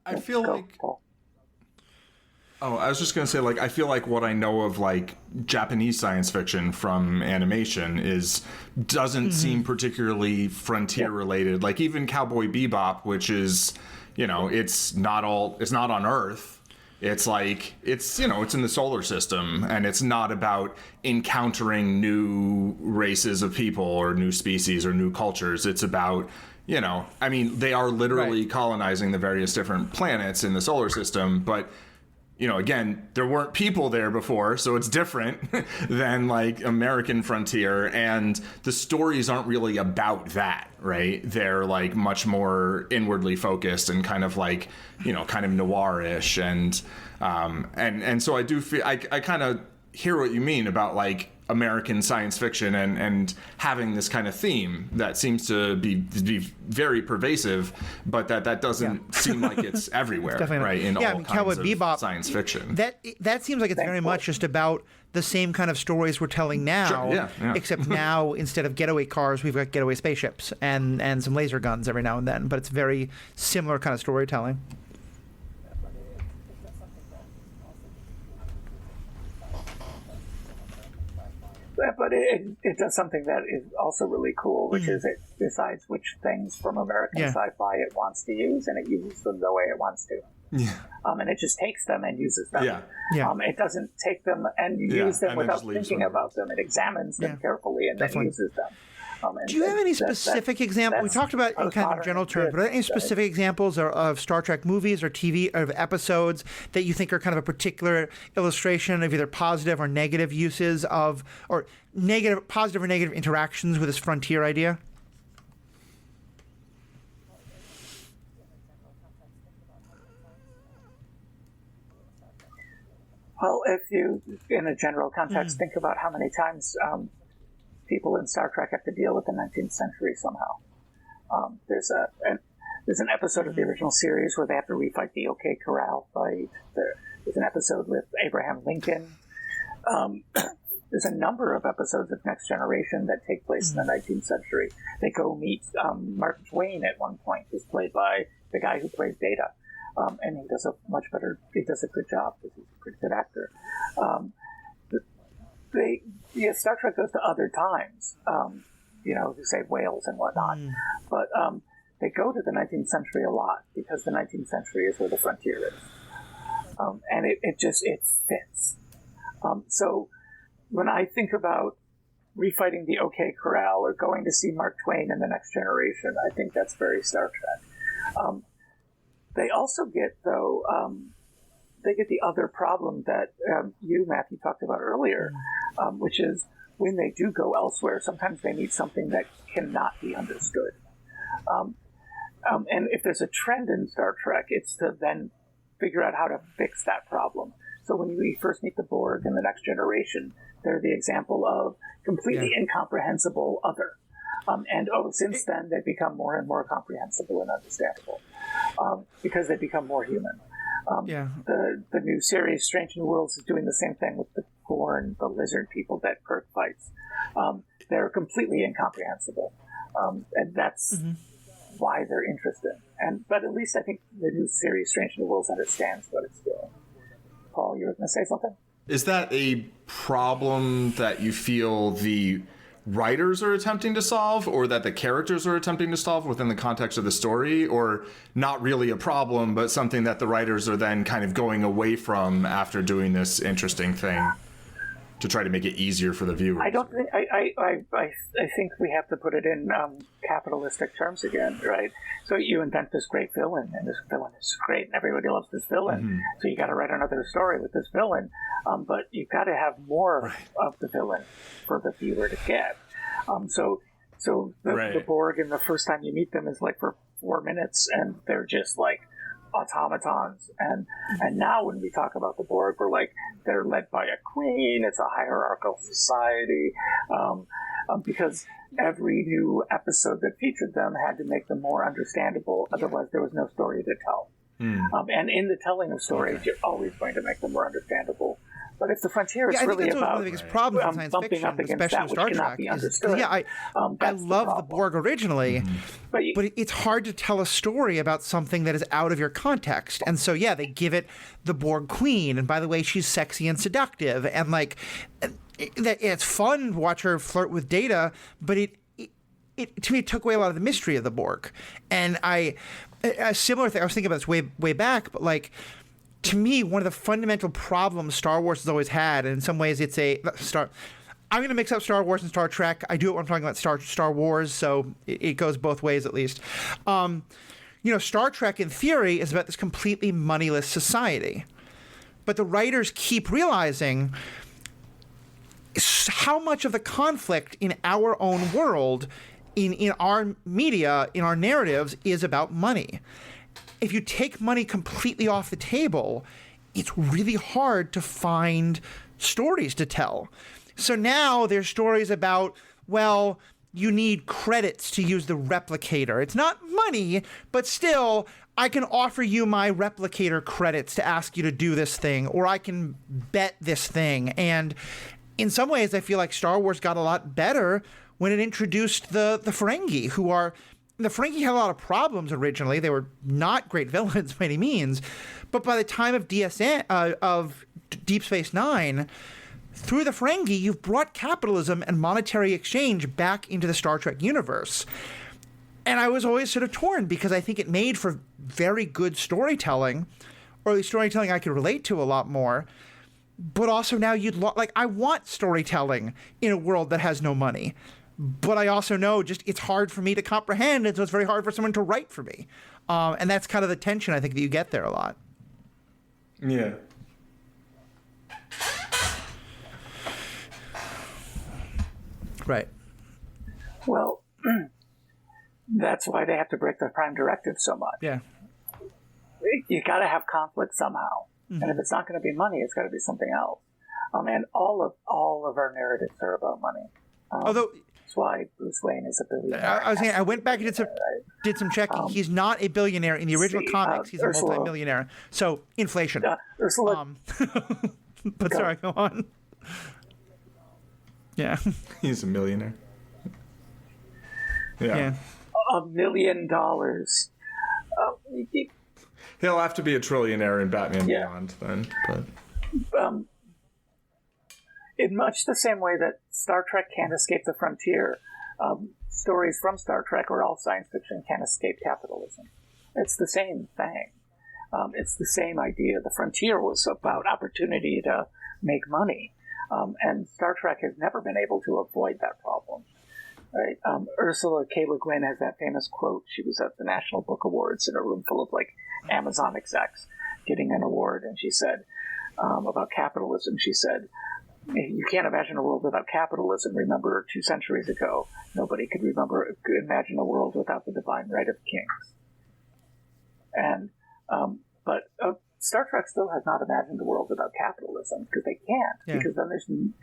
I feel like... Oh, I was just going to say, I feel like what I know of, Japanese science fiction from animation doesn't seem particularly frontier-related. Like, even Cowboy Bebop, which is, it's not on Earth. It's it's in the solar system, and it's not about encountering new races of people or new species or new cultures. It's about... they are literally colonizing the various different planets in the solar system, but, again, there weren't people there before, so it's different than, American frontier, and the stories aren't really about that, right? They're, much more inwardly focused and kind of kind of noir-ish, and so I do feel, I kind of hear what you mean about, American science fiction and having this kind of theme that seems to be very pervasive, but that doesn't seem like it's everywhere, right? In all kinds of Bebop, science fiction. That seems like it's very much just about the same kind of stories we're telling now, except now instead of getaway cars, we've got getaway spaceships and some laser guns every now and then. But it's very similar kind of storytelling. But it does something that is also really cool, which is it decides which things from American sci-fi it wants to use, and it uses them the way it wants to. Yeah. And it just takes them and uses them. Yeah. It doesn't take them and use them without thinking about them. It examines them carefully and then uses them. Do you have any specific examples? We talked about in kind of general terms, but are there any specific examples of Star Trek movies or TV or episodes that you think are kind of a particular illustration of either positive or negative uses of, or positive or negative interactions with this frontier idea? Well, if you, in a general context, think about how many times people in Star Trek have to deal with the 19th century somehow. There's an episode of the original series where they have to refight the OK Corral fight. There's an episode with Abraham Lincoln. There's a number of episodes of Next Generation that take place in the 19th century. They go meet Mark Twain at one point, who's played by the guy who plays Data. And he does a good job because he's a pretty good actor. Star Trek goes to other times, to say Wales and whatnot. But they go to the 19th century a lot because the 19th century is where the frontier is. And it fits. So when I think about refighting the OK Corral or going to see Mark Twain in The Next Generation, I think that's very Star Trek. They also get, though, the other problem that you, Matthew, talked about earlier, which is when they do go elsewhere, sometimes they need something that cannot be understood. And if there's a trend in Star Trek, it's to then figure out how to fix that problem. So when we first meet the Borg in The Next Generation, they're the example of completely incomprehensible other. Since then, they've become more and more comprehensible and understandable because they become more human. The new series, Strange New Worlds, is doing the same thing with the Gorn, the lizard people that Kirk fights. They're completely incomprehensible, and that's why they're interesting. But at least I think the new series, Strange New Worlds, understands what it's doing. Paul, you were going to say something? Is that a problem that you feel the writers are attempting to solve, or that the characters are attempting to solve within the context of the story, or not really a problem, but something that the writers are then kind of going away from after doing this interesting thing to try to make it easier for the viewer? I don't think I think we have to put it in capitalistic terms again, right? So you invent this great villain, and this villain is great, and everybody loves this villain. So you got to write another story with this villain, but you've got to have more of the villain for the viewer to get. So the Borg, and the first time you meet them is like for 4 minutes, and they're just like automatons. And now when we talk about the Borg, we're like, they're led by a queen. It's a hierarchical society. Because every new episode that featured them had to make them more understandable. Otherwise, there was no story to tell. And in the telling of stories, you're always going to make them more understandable. But if the frontier is really about one of the biggest problems in science bumping fiction, up against especially that Star which cannot Trek, be understood, I love the Borg originally, but it's hard to tell a story about something that is out of your context. And so, they give it the Borg Queen, and by the way, she's sexy and seductive, and it's fun to watch her flirt with Data, but it to me, it took away a lot of the mystery of the Borg. And a similar thing, I was thinking about this way back, but to me, one of the fundamental problems Star Wars has always had, and in some ways it's I'm going to mix up Star Wars and Star Trek. I do it when I'm talking about Star Wars, so it goes both ways at least. Star Trek in theory is about this completely moneyless society. But the writers keep realizing how much of the conflict in our own world, in our media, in our narratives, is about money. If you take money completely off the table, it's really hard to find stories to tell. So now there's stories about, well, you need credits to use the replicator. It's not money, but still, I can offer you my replicator credits to ask you to do this thing, or I can bet this thing. And in some ways, I feel like Star Wars got a lot better when it introduced the Ferengi, who are... The Ferengi had a lot of problems originally. They were not great villains by any means. But by the time of of Deep Space Nine, through the Ferengi, you've brought capitalism and monetary exchange back into the Star Trek universe. And I was always sort of torn because I think it made for very good storytelling, or at least storytelling I could relate to a lot more. But also now I want storytelling in a world that has no money. But I also know just it's hard for me to comprehend, and so it's very hard for someone to write for me. And that's kind of the tension I think that you get there a lot. Yeah. Right. Well, that's why they have to break the Prime Directive so much. Yeah. You got to have conflict somehow. Mm-hmm. And if it's not going to be money, it's got to be something else. And all of our narratives are about money. Although... That's why Bruce Wayne is a billionaire. I was saying, I went back and did some checking. He's not a billionaire. In the original comics, he's a multi-millionaire. So, inflation. Ursula. But sorry, go on. Yeah. He's a millionaire. Yeah. $1 million. He'll have to be a trillionaire in Batman Beyond then. But. In much the same way that Star Trek can't escape the frontier, stories from Star Trek or all science fiction can't escape capitalism. It's the same thing. It's the same idea. The frontier was about opportunity to make money, and Star Trek has never been able to avoid that problem. Right? Ursula K. Le Guin has that famous quote. She was at the National Book Awards in a room full of Amazon execs getting an award, and she said about capitalism. She said, "You can't imagine a world without capitalism. Remember, 2 centuries ago, nobody could imagine a world without the divine right of kings." And but Star Trek still has not imagined a world without capitalism because they can't. Yeah. Because then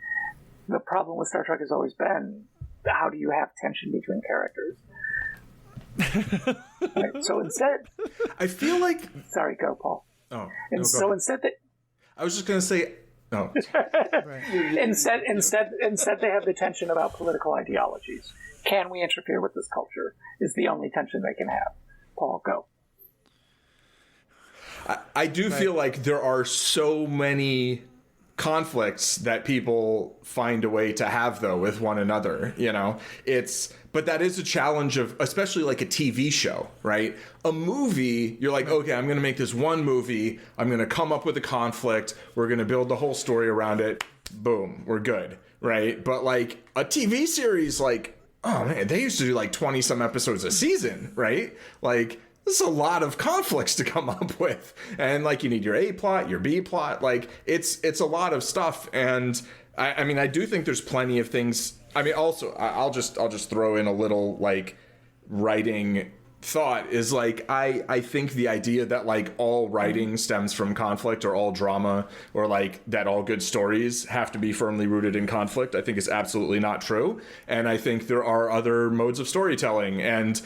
the problem with Star Trek has always been, how do you have tension between characters? Right? So instead, I feel like. Sorry, go, Paul. Oh, and no, so instead that. I was just going to say. Oh. Right. Instead, they have the tension about political ideologies. Can we interfere with this culture? Is the only tension they can have. Paul, go. I do feel like there are so many conflicts that people find a way to have, though, with one another. But that is a challenge of, especially like a TV show, right? A movie, you're like, okay, I'm going to make this one movie. I'm going to come up with a conflict. We're going to build the whole story around it. Boom, we're good, right? But like a TV series, oh man, they used to do 20 some episodes a season, right? This is a lot of conflicts to come up with. And you need your A plot, your B plot. It's a lot of stuff. And I mean, I do think there's plenty of things. I mean, also, I'll just throw in a little writing thought is I think the idea that all writing stems from conflict, or all drama, or that all good stories have to be firmly rooted in conflict, I think is absolutely not true. And I think there are other modes of storytelling, and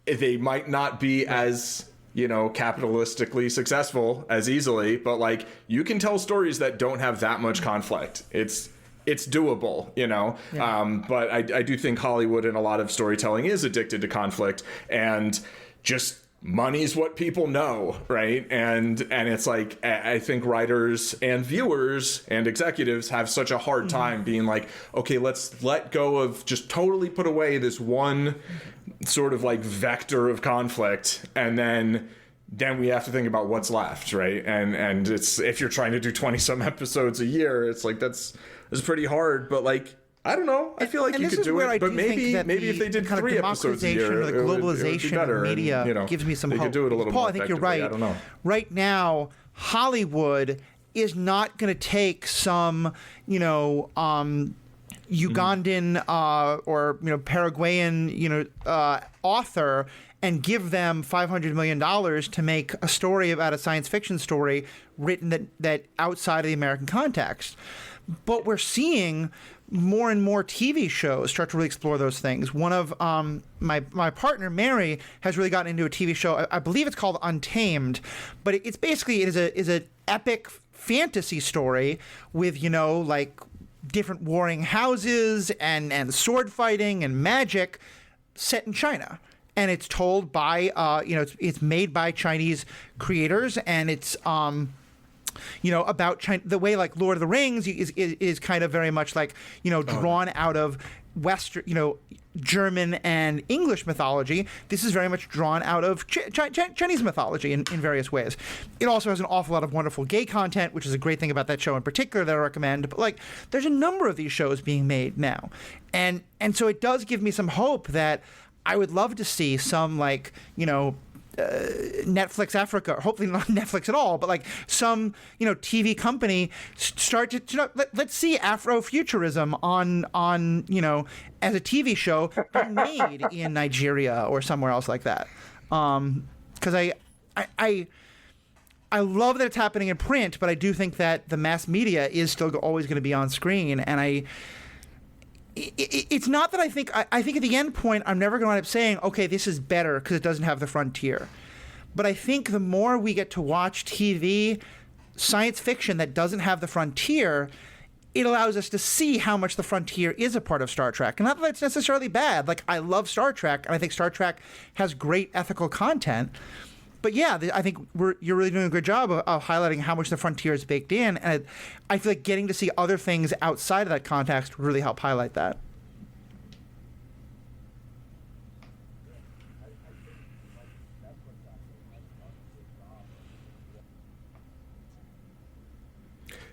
they might not be as capitalistically successful as easily, but you can tell stories that don't have that much conflict. It's doable, Yeah. But I do think Hollywood and a lot of storytelling is addicted to conflict, and just money's what people know, right? And it's I think writers and viewers and executives have such a hard time being okay, let's let go of, just totally put away this one sort of vector of conflict, and then we have to think about what's left, right? And it's, if you're trying to do 20 some episodes a year, it's that's pretty hard, but I don't know. I feel like you could do it, but maybe if they did 3 episodes a year, or the globalization of media gives me some hope. They could do it a little Paul, more I think you're effectively. right. I don't know. Right now, Hollywood is not going to take some, Ugandan or Paraguayan, author and give them $500 million to make a story about a science fiction story written that outside of the American context. But we're seeing more and more TV shows start to really explore those things. One of my partner, Mary, has really gotten into a TV show. I believe it's called Untamed, but it's basically it is a epic fantasy story with, like different warring houses and sword fighting and magic set in China. And it's told by, it's made by Chinese creators, and it's, about China, the way like Lord of the Rings is kind of very much like, drawn out of Western, German and English mythology. This is very much drawn out of Chinese mythology in various ways. It also has an awful lot of wonderful gay content, which is a great thing about that show in particular that I recommend. But like, there's a number of these shows being made now. And so it does give me some hope that I would love to see some like, Netflix Africa, or hopefully not Netflix at all, but like some, TV company start to let's see Afrofuturism on as a TV show being made in Nigeria or somewhere else like that. Because I love that it's happening in print, but I do think that the mass media is still always going to be on screen, and it's not that I think at the end point I'm never going to end up saying, okay, this is better because it doesn't have the frontier. But I think the more we get to watch TV, science fiction that doesn't have the frontier, it allows us to see how much the frontier is a part of Star Trek. And not that it's necessarily bad. Like, I love Star Trek, and I think Star Trek has great ethical content. But yeah, I think you're really doing a good job of highlighting how much the frontier is baked in, and I feel like getting to see other things outside of that context would really help highlight that.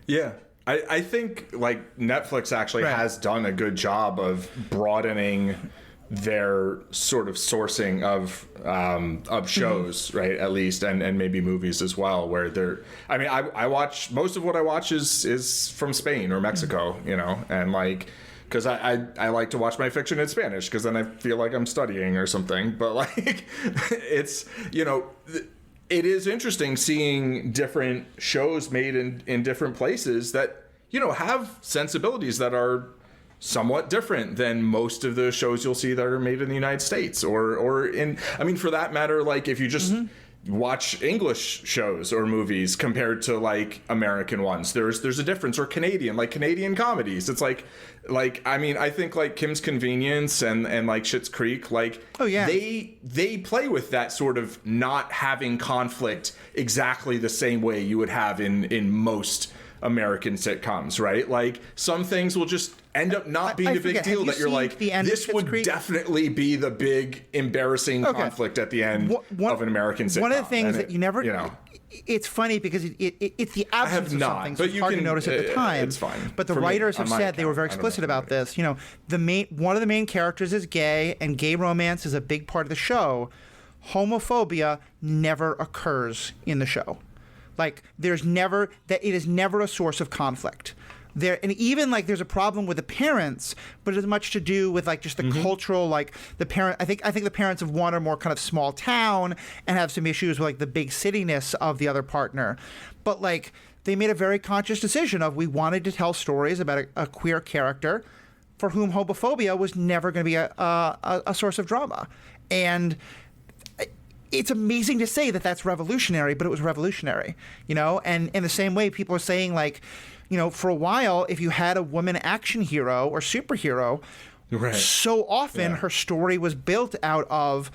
Yeah. I think like Netflix actually has done a good job of broadening their sort of sourcing of shows, right? At least, and maybe movies as well, where I watch most of what I watch is from Spain or Mexico, and like, because I like to watch my fiction in Spanish because then I feel like I'm studying or something. But like, it's it is interesting seeing different shows made in different places that have sensibilities that are somewhat different than most of the shows you'll see that are made in the United States or in, for that matter, like if you just watch English shows or movies compared to like American ones, there's a difference, or Canadian comedies. It's like I think like Kim's Convenience and like Schitt's Creek, like, oh yeah, they play with that sort of not having conflict exactly the same way you would have in most American sitcoms, right? Like some things will just end up not being a big deal that you're like, this would definitely be the big embarrassing conflict at the end of an American sitcom. One of the things that you never, it's funny because it's the absence of something, so it's hard to notice at the time. It's fine. But the writers have said, they were very explicit about this. One of the main characters is gay, and gay romance is a big part of the show. Homophobia never occurs in the show. Like, it is never a source of conflict. And even like there's a problem with the parents, but it has much to do with like just the cultural, like the parent. I think the parents of one are more kind of small town and have some issues with like the big cityness of the other partner. But like they made a very conscious decision of, we wanted to tell stories about a queer character for whom homophobia was never going to be a source of drama. And it's amazing to say that that's revolutionary, but it was revolutionary, and in the same way people are saying like, for a while, if you had a woman action hero or superhero, so often her story was built out of,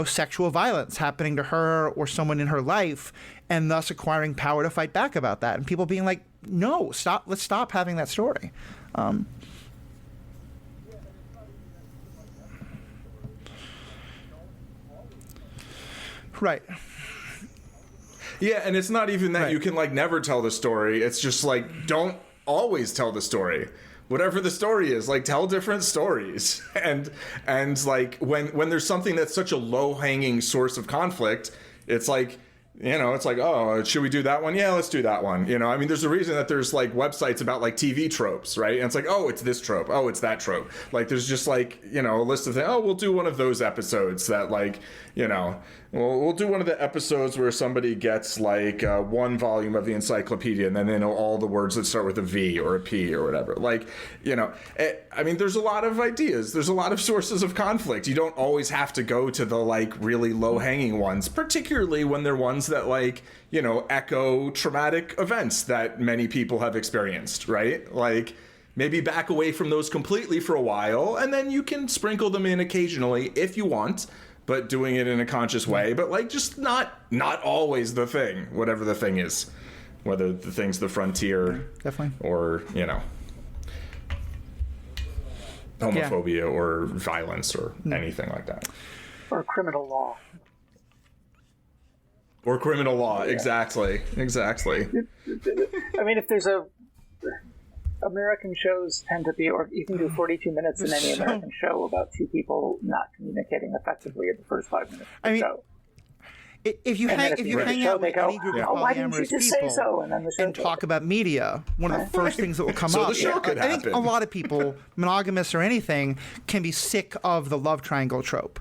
sexual violence happening to her or someone in her life, and thus acquiring power to fight back about that. And people being like, no, stop, let's stop having that story. Right. Yeah, and it's not even that you can like never tell the story. It's just like, don't always tell the story. Whatever the story is, like, tell different stories. And like when there's something that's such a low-hanging source of conflict, it's like, it's like, oh, should we do that one? Yeah, let's do that one. There's a reason that there's like websites about like TV tropes, right? And it's like, oh, it's this trope. Oh, it's that trope. Like there's just like, a list of things. Oh, we'll do one of those episodes that like, Well, we'll do one of the episodes where somebody gets like one volume of the encyclopedia and then they know all the words that start with a V or a P or whatever. Like, I mean, there's a lot of ideas. There's a lot of sources of conflict. You don't always have to go to the like really low hanging ones, particularly when they're ones that like, echo traumatic events that many people have experienced, right? Like, maybe back away from those completely for a while, and then you can sprinkle them in occasionally if you want, but doing it in a conscious way. But like, just not always the thing, whatever the thing is, whether the thing's the frontier, definitely, or homophobia or violence or anything like that, or criminal law. Or criminal law, exactly. I mean, if there's American shows tend to be, or you can do 42 minutes in any American show about two people not communicating effectively in the first 5 minutes of the show. If you hang out with any group of polyamorous people and talk about media, one of the first things that will come up. The show could happen. I think a lot of people, monogamous or anything, can be sick of the love triangle trope.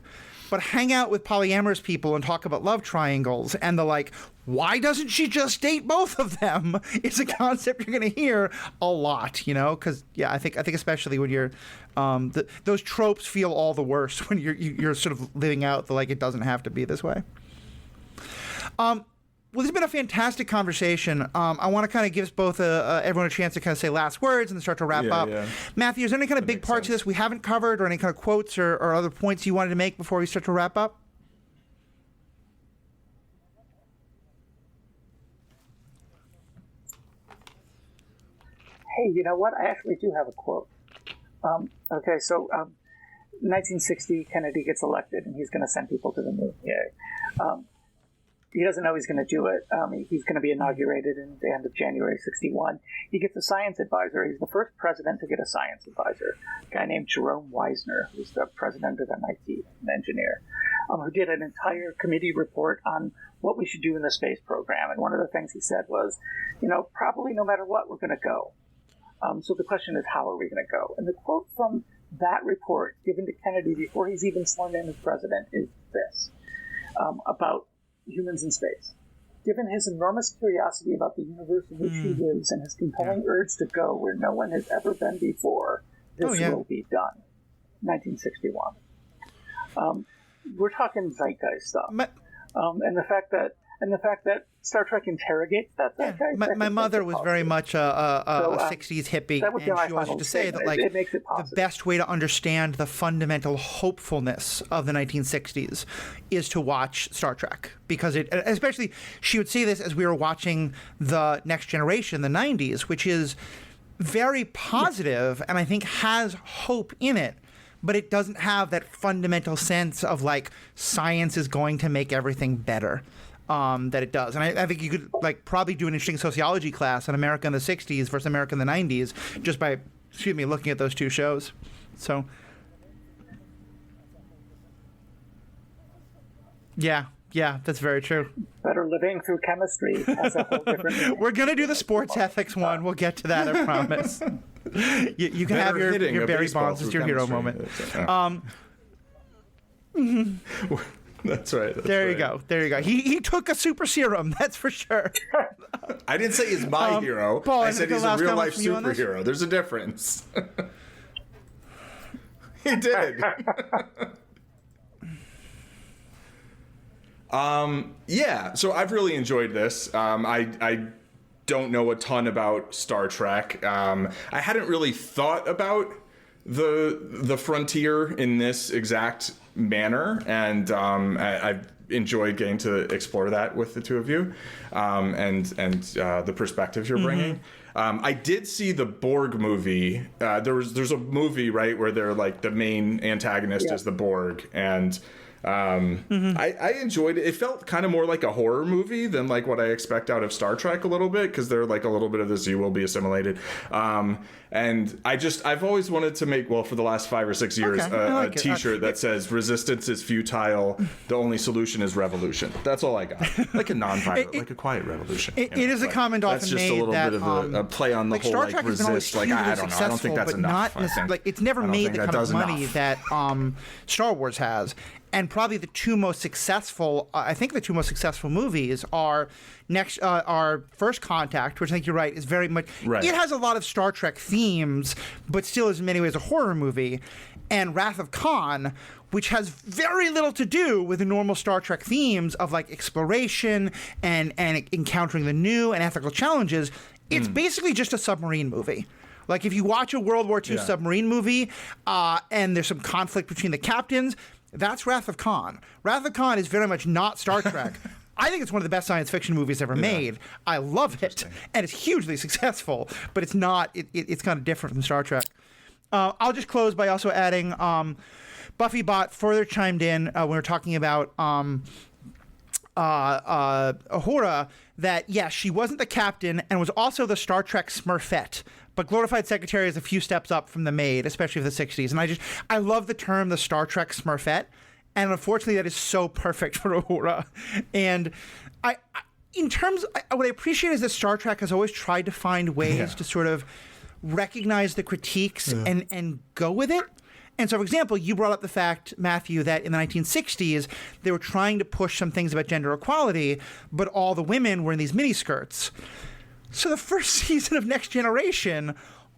But hang out with polyamorous people and talk about love triangles, and the like, why doesn't she just date both of them? It's a concept you're going to hear a lot, because I think especially when you're those tropes feel all the worse when you're sort of living out the like it doesn't have to be this way. Well, this has been a fantastic conversation. I want to kind of give us both everyone a chance to kind of say last words and then start to wrap up. Yeah. Matthew, is there any kind of big parts of this we haven't covered, or any kind of quotes or other points you wanted to make before we start to wrap up? Hey, you know what? I actually do have a quote. Okay, so 1960, Kennedy gets elected, and he's going to send people to the moon. Yay. He doesn't know he's going to do it. He's going to be inaugurated in the end of January 61. He gets a science advisor. He's the first president to get a science advisor, a guy named Jerome Wisner, who's the president of MIT, an engineer, who did an entire committee report on what we should do in the space program. And one of the things he said was, probably no matter what, we're going to go. So the question is, how are we going to go? And the quote from that report given to Kennedy before he's even sworn in as president is this, about humans in space. Given his enormous curiosity about the universe in which he lives and his compelling urge to go where no one has ever been before, this will be done. 1961. We're talking zeitgeist stuff. And the fact that Star Trek interrogates that zeitgeist. My mother was very much a 60s hippie, and she always used to say that the best way to understand the fundamental hopefulness of the 1960s is to watch Star Trek, because especially she would say this as we were watching The Next Generation, the 90s, which is very positive and I think has hope in it. But it doesn't have that fundamental sense of like science is going to make everything better that it does. And I think you could like probably do an interesting sociology class on America in the 60s versus America in the 90s just by, looking at those two shows. So, yeah, that's very true. Better living through chemistry has a whole different meaning. We're going to do the sports ethics one. We'll get to that, I promise. You can have your Barry Bonds as your hero moment. That's right. There you go. He took a super serum, that's for sure. I didn't say he's my hero. Paul, I said he's a real life superhero. There's a difference. He did. So I've really enjoyed this. I don't know a ton about Star Trek. I hadn't really thought about the frontier in this exact manner, and I've enjoyed getting to explore that with the two of you, and the perspectives you're bringing. I did see the Borg movie. There's a movie, right, where they're like the main antagonist is the Borg, and I enjoyed it. It felt kind of more like a horror movie than like what I expect out of Star Trek a little bit, because they're like a little bit of this "you will be assimilated." And I've always wanted to make, for the last 5 or 6 years, a T-shirt that says "Resistance is futile. The only solution is revolution." That's all I got. Like a non-violent, like a quiet revolution. It is a comment often made that that's just a little bit of a play on the whole Star Trek resist. Like I don't know. I don't think that's enough. It's never made the kind of money that Star Wars has. And probably the two most successful, I think the two most successful movies are First Contact, which I think you're right, is very much, it has a lot of Star Trek themes, but still is in many ways a horror movie, and Wrath of Khan, which has very little to do with the normal Star Trek themes of like exploration and encountering the new and ethical challenges. It's basically just a submarine movie. Like if you watch a World War II submarine movie and there's some conflict between the captains, that's Wrath of Khan. Wrath of Khan is very much not Star Trek. I think it's one of the best science fiction movies ever made. I love it, and it's hugely successful, but it's not. It's kind of different from Star Trek. I'll just close by also adding Buffy Bot further chimed in when we were talking about Uhura, that yes, she wasn't the captain and was also the Star Trek Smurfette, but glorified secretary is a few steps up from the maid, especially of the 60s. And I love the term the Star Trek Smurfette, and unfortunately that is so perfect for Uhura. And what I appreciate is that Star Trek has always tried to find ways to sort of recognize the critiques and go with it. And so, for example, you brought up the fact, Matthew, that in the 1960s, they were trying to push some things about gender equality, but all the women were in these miniskirts. So the first season of Next Generation,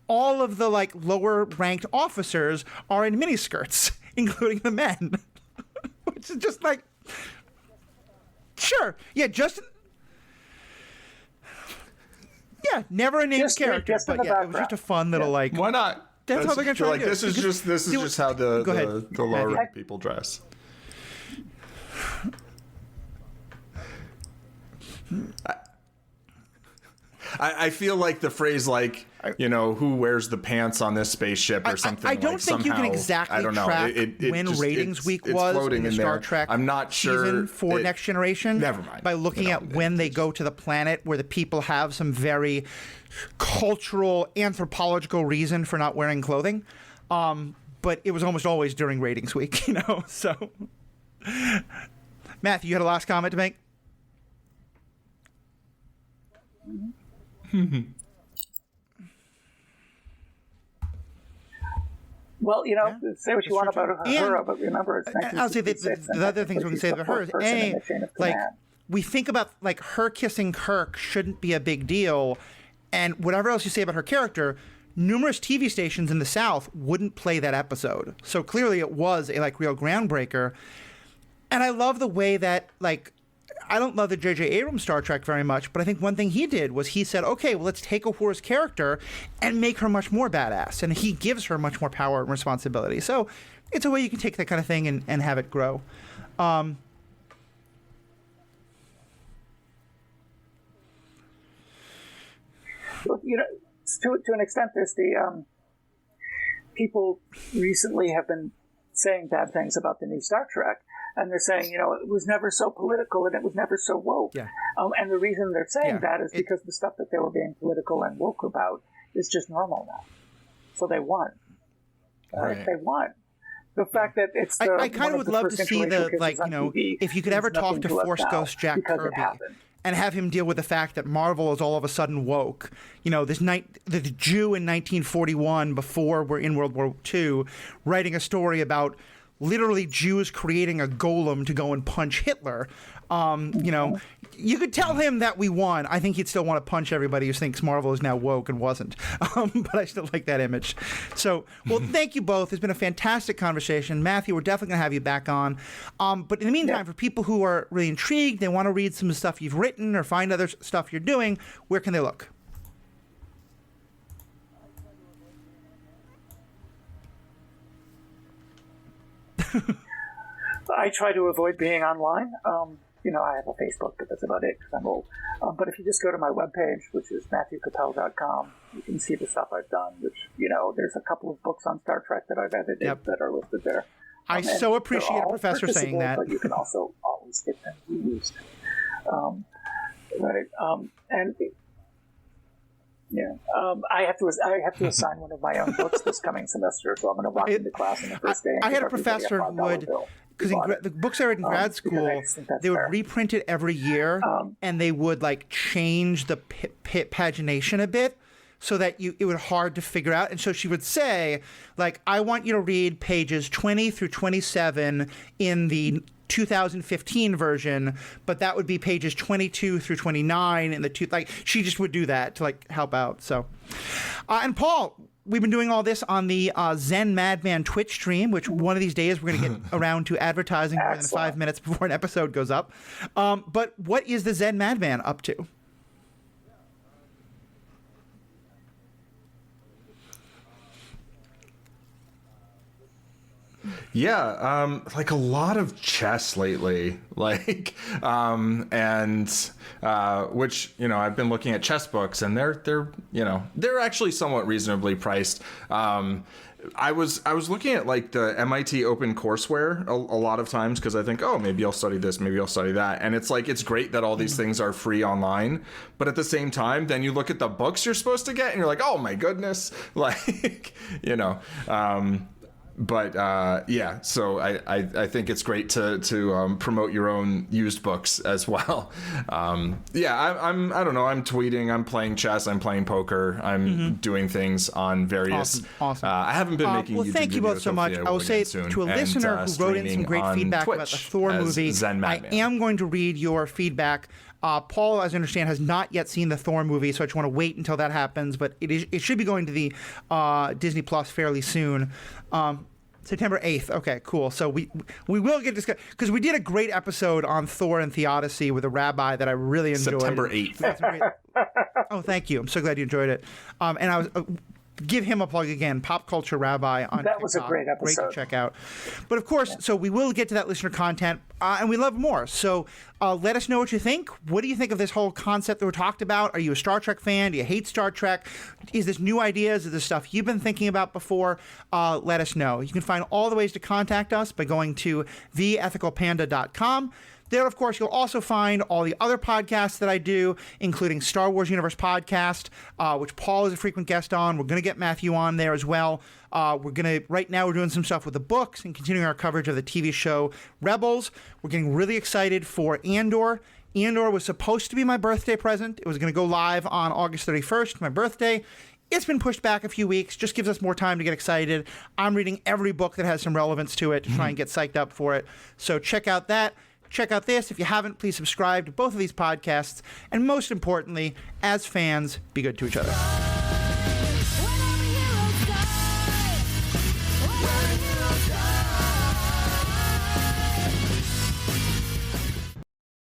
all of the like lower-ranked officers are in miniskirts, including the men. Which is just like, sure. Yeah, never a named character, but yeah, it was just a fun little like. Why not? That's how they're going to try to do it. This is just how the lower rank people dress. I feel like the phrase like, who wears the pants on this spaceship or something. I don't think you can exactly track when Ratings Week was in the Star Trek I'm not sure season for Next Generation. Never mind. By looking at when they go to the planet where the people have some very cultural, anthropological reason for not wearing clothing. But it was almost always during Ratings Week, so. Matthew, you had a last comment to make? Well, say what you want about her, but remember, it's I'll say that the other things we can say about her is, we think about, like, her kissing Kirk shouldn't be a big deal, and whatever else you say about her character, numerous TV stations in the South wouldn't play that episode. So clearly it was a, real groundbreaker. And I love the way that, I don't love the J.J. Abrams Star Trek very much, but I think one thing he did was he said, okay, well, let's take Uhura's character and make her much more badass. And he gives her much more power and responsibility. So it's a way you can take that kind of thing and have it grow. To an extent, there's the people recently have been saying bad things about the new Star Trek. And they're saying, it was never so political and it was never so woke. Yeah. And the reason they're saying that is because the stuff that they were being political and woke about is just normal now. So they won. Right. They won. The fact that it's I kind of would love to see if you could ever talk to Force Ghost Jack Kirby and have him deal with the fact that Marvel is all of a sudden woke. The Jew in 1941, before we're in World War II, writing a story about literally Jews creating a golem to go and punch Hitler. You could tell him that we won. I think he'd still want to punch everybody who thinks Marvel is now woke and wasn't. But I still like that image. So, well, thank you both. It's been a fantastic conversation. Matthew, we're definitely going to have you back on. But in the meantime, for people who are really intrigued, they want to read some of the stuff you've written or find other stuff you're doing, where can they look? I try to avoid being online. I have a Facebook, but that's about it because I'm old. But if you just go to my webpage, which is MatthewKapell.com, you can see the stuff I've done, which, there's a couple of books on Star Trek that I've edited that are listed there. I so appreciate a professor saying that. But you can also always get them reused. I have to assign one of my own books this coming semester, so I'm going to walk into class on the first day. I had a professor who would, because the books I read in grad school, they would reprint it every year, and they would change the pagination a bit. so that it would hard to figure out. And so she would say, like, I want you to read pages 20 through 27 in the 2015 version, but that would be pages 22 through 29 in the like, she just would do that to like help out. So, and Paul, we've been doing all this on the Zen Madman Twitch stream, which one of these days we're going to get around to advertising more than 5 minutes before an episode goes up. But what is the Zen Madman up to? Yeah, like a lot of chess lately, like, and which, you know, I've been looking at chess books, and they're actually somewhat reasonably priced. I was looking at like the MIT OpenCourseWare a lot of times because I think, oh, maybe I'll study this, maybe I'll study that. And it's like, it's great that all these things are free online. But at the same time, then you look at the books you're supposed to get and you're like, oh, my goodness, like, you know. But yeah, so I think it's great to promote your own used books as well. Yeah, I don't know. I'm tweeting. I'm playing chess. I'm playing poker. I'm doing things on various. Awesome. I haven't been making. Well, YouTube thank you both videos. so much. Hopefully I will say to a listener who wrote in some great feedback about the Thor movie, I am going to read your feedback. Paul, as I understand, has not yet seen the Thor movie, so I just want to wait until that happens. But it should be going to the Disney Plus fairly soon. September 8th. Okay, cool. So we will get discussed because we did a great episode on Thor and Theodicy with a rabbi that I really enjoyed. September 8th. Oh, thank you. I'm so glad you enjoyed it. And I was give him a plug again. Pop Culture Rabbi on that TikTok. Was a great episode. Great to check out. But of course, so we will get to that listener content, and we love more. So let us know what you think. What do you think of this whole concept that we talked about? Are you a Star Trek fan? Do you hate Star Trek? Is this new ideas? Is this stuff you've been thinking about before? Let us know. You can find all the ways to contact us by going to theethicalpanda.com. There, of course, you'll also find all the other podcasts that I do, including Star Wars Universe Podcast, which Paul is a frequent guest on. We're going to get Matthew on there as well. Right now we're doing some stuff with the books and continuing our coverage of the TV show Rebels. We're getting really excited for Andor. Andor was supposed to be my birthday present. It was going to go live on August 31st, my birthday. It's been pushed back a few weeks, just gives us more time to get excited. I'm reading every book that has some relevance to it to try and get psyched up for it. So check out that. Check out this. If you haven't, please subscribe to both of these podcasts. And most importantly, as fans, be good to each other.